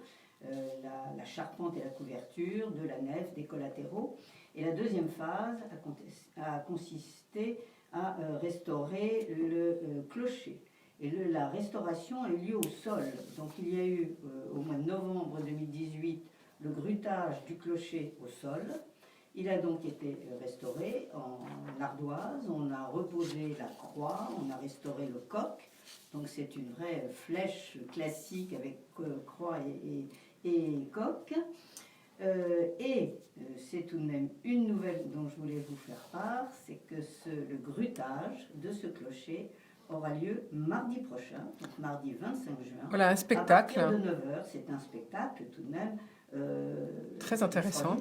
la charpente et la couverture de la nef, des collatéraux. Et la deuxième phase a consisté à restaurer le clocher. Et la restauration a eu lieu au sol. Donc il y a eu au mois de novembre 2018 le grutage du clocher au sol. Il a donc été restauré en ardoise. On a reposé la croix, on a restauré le coq. Donc c'est une vraie flèche classique avec croix et coq. C'est tout de même une nouvelle dont je voulais vous faire part, c'est que le grutage de ce clocher aura lieu mardi prochain, donc mardi 25 juin. Voilà, un spectacle. À partir de 9h, c'est un spectacle tout de même très intéressant.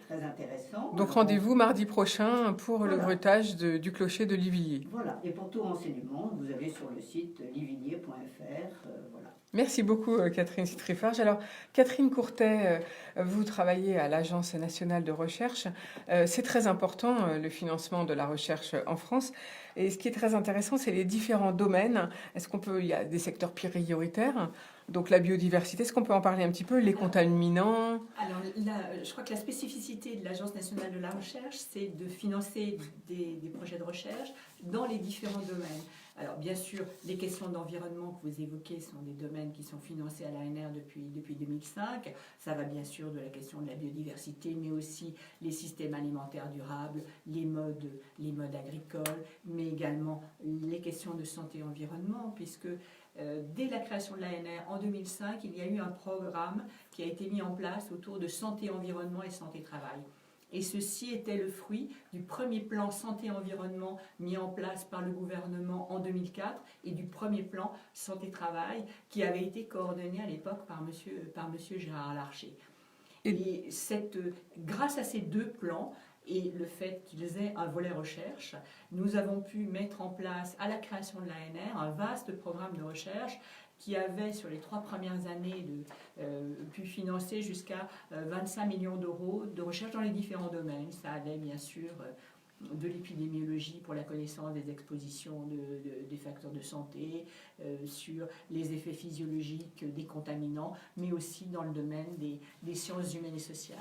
Très intéressant. Donc rendez-vous mardi prochain pour le grutage du clocher de Livilliers. Voilà, et pour tout renseignement, vous allez sur le site livilliers.fr. Voilà. Merci beaucoup Catherine Siri-Farge. Alors Catherine Courtet, vous travaillez à l'Agence nationale de recherche. C'est très important le financement de la recherche en France. Et ce qui est très intéressant, c'est les différents domaines. Il y a des secteurs prioritaires, donc la biodiversité. Est-ce qu'on peut en parler un petit peu? Les contaminants? Alors là, je crois que la spécificité de l'Agence nationale de la recherche, c'est de financer des projets de recherche dans les différents domaines. Alors bien sûr, les questions d'environnement que vous évoquez sont des domaines qui sont financés à l'ANR depuis 2005. Ça va bien sûr de la question de la biodiversité, mais aussi les systèmes alimentaires durables, les modes agricoles, mais également les questions de santé et environnement, puisque dès la création de l'ANR en 2005, il y a eu un programme qui a été mis en place autour de santé, environnement et santé-travail. Et ceci était le fruit du premier plan santé-environnement mis en place par le gouvernement en 2004 et du premier plan santé-travail qui avait été coordonné à l'époque par monsieur Gérard Larcher. Et grâce à ces deux plans et le fait qu'ils aient un volet recherche, nous avons pu mettre en place à la création de l'ANR un vaste programme de recherche qui avait, sur les 3 premières années, pu financer jusqu'à 25 millions d'euros de recherche dans les différents domaines. Ça allait bien sûr de l'épidémiologie pour la connaissance des expositions des facteurs de santé, sur les effets physiologiques des contaminants, mais aussi dans le domaine des sciences humaines et sociales.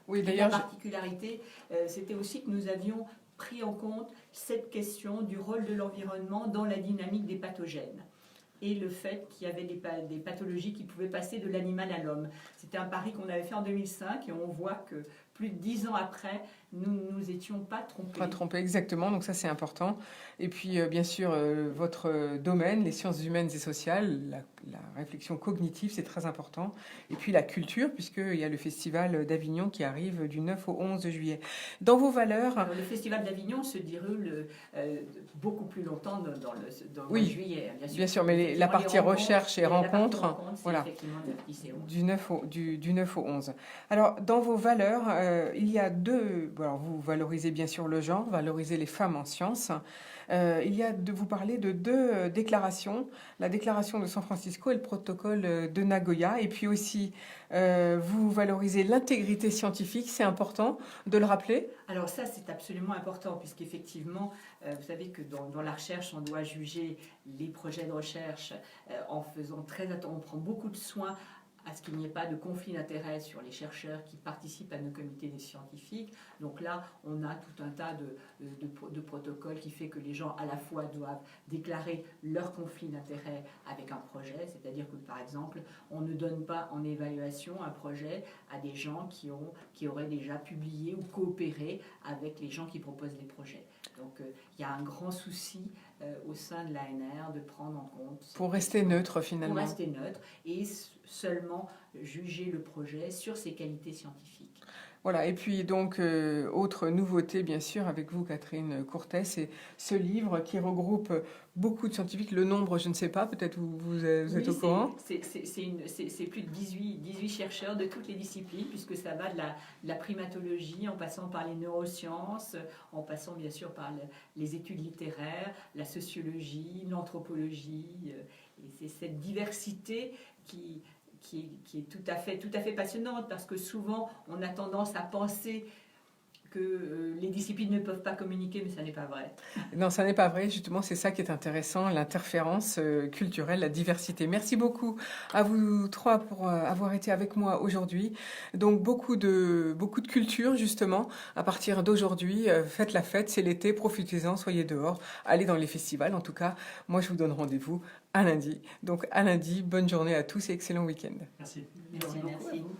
Oui, La d'ailleurs, particularité, c'était aussi que nous avions pris en compte cette question du rôle de l'environnement dans la dynamique des pathogènes et le fait qu'il y avait des pathologies qui pouvaient passer de l'animal à l'homme. C'était un pari qu'on avait fait en 2005 et on voit que plus de 10 ans après, nous ne nous étions pas trompés. Pas trompé, exactement, donc ça c'est important. Et puis bien sûr, votre domaine, les sciences humaines et sociales, la réflexion cognitive, c'est très important. Et puis la culture, puisqu'il y a le Festival d'Avignon qui arrive du 9 au 11 juillet. Dans vos valeurs... Alors, le Festival d'Avignon se déroule beaucoup plus longtemps dans le oui, juillet, bien sûr, mais la partie recherche et rencontres, voilà, du 9 au 11. Alors, dans vos valeurs, il y a deux... Alors, vous valorisez bien sûr le genre, valorisez les femmes en sciences. Vous parlez de 2 déclarations, la déclaration de San Francisco et le protocole de Nagoya. Et puis aussi, vous valorisez l'intégrité scientifique, c'est important de le rappeler. Alors ça, c'est absolument important, puisqu'effectivement, vous savez que dans la recherche, on doit juger les projets de recherche en faisant très attention, on prend beaucoup de soin à ce qu'il n'y ait pas de conflit d'intérêts sur les chercheurs qui participent à nos comités des scientifiques. Donc là, on a tout un tas de protocoles qui fait que les gens à la fois doivent déclarer leur conflit d'intérêts avec un projet, c'est-à-dire que par exemple, on ne donne pas en évaluation un projet à des gens qui auraient déjà publié ou coopéré avec les gens qui proposent les projets. Donc il y a un grand souci au sein de l'ANR de prendre en compte... Pour rester neutre finalement. Pour rester neutre et seulement juger le projet sur ses qualités scientifiques. Voilà, et puis donc, autre nouveauté, bien sûr, avec vous, Catherine Courtet, c'est ce livre qui regroupe beaucoup de scientifiques. Le nombre, je ne sais pas, peut-être vous êtes au courant. C'est plus de 18 chercheurs de toutes les disciplines, puisque ça va de la primatologie, en passant par les neurosciences, en passant bien sûr par les études littéraires, la sociologie, l'anthropologie. Et c'est cette diversité qui est tout à fait passionnante, parce que souvent on a tendance à penser que les disciplines ne peuvent pas communiquer, mais ça n'est pas vrai. Non, ça n'est pas vrai. Justement, c'est ça qui est intéressant, l'interférence culturelle, la diversité. Merci beaucoup à vous 3 pour avoir été avec moi aujourd'hui. Donc, beaucoup de culture, justement. À partir d'aujourd'hui, faites la fête, c'est l'été, profitez-en, soyez dehors, allez dans les festivals. En tout cas, moi, je vous donne rendez-vous à lundi. Donc, à lundi, bonne journée à tous et excellent week-end. Merci. Merci beaucoup.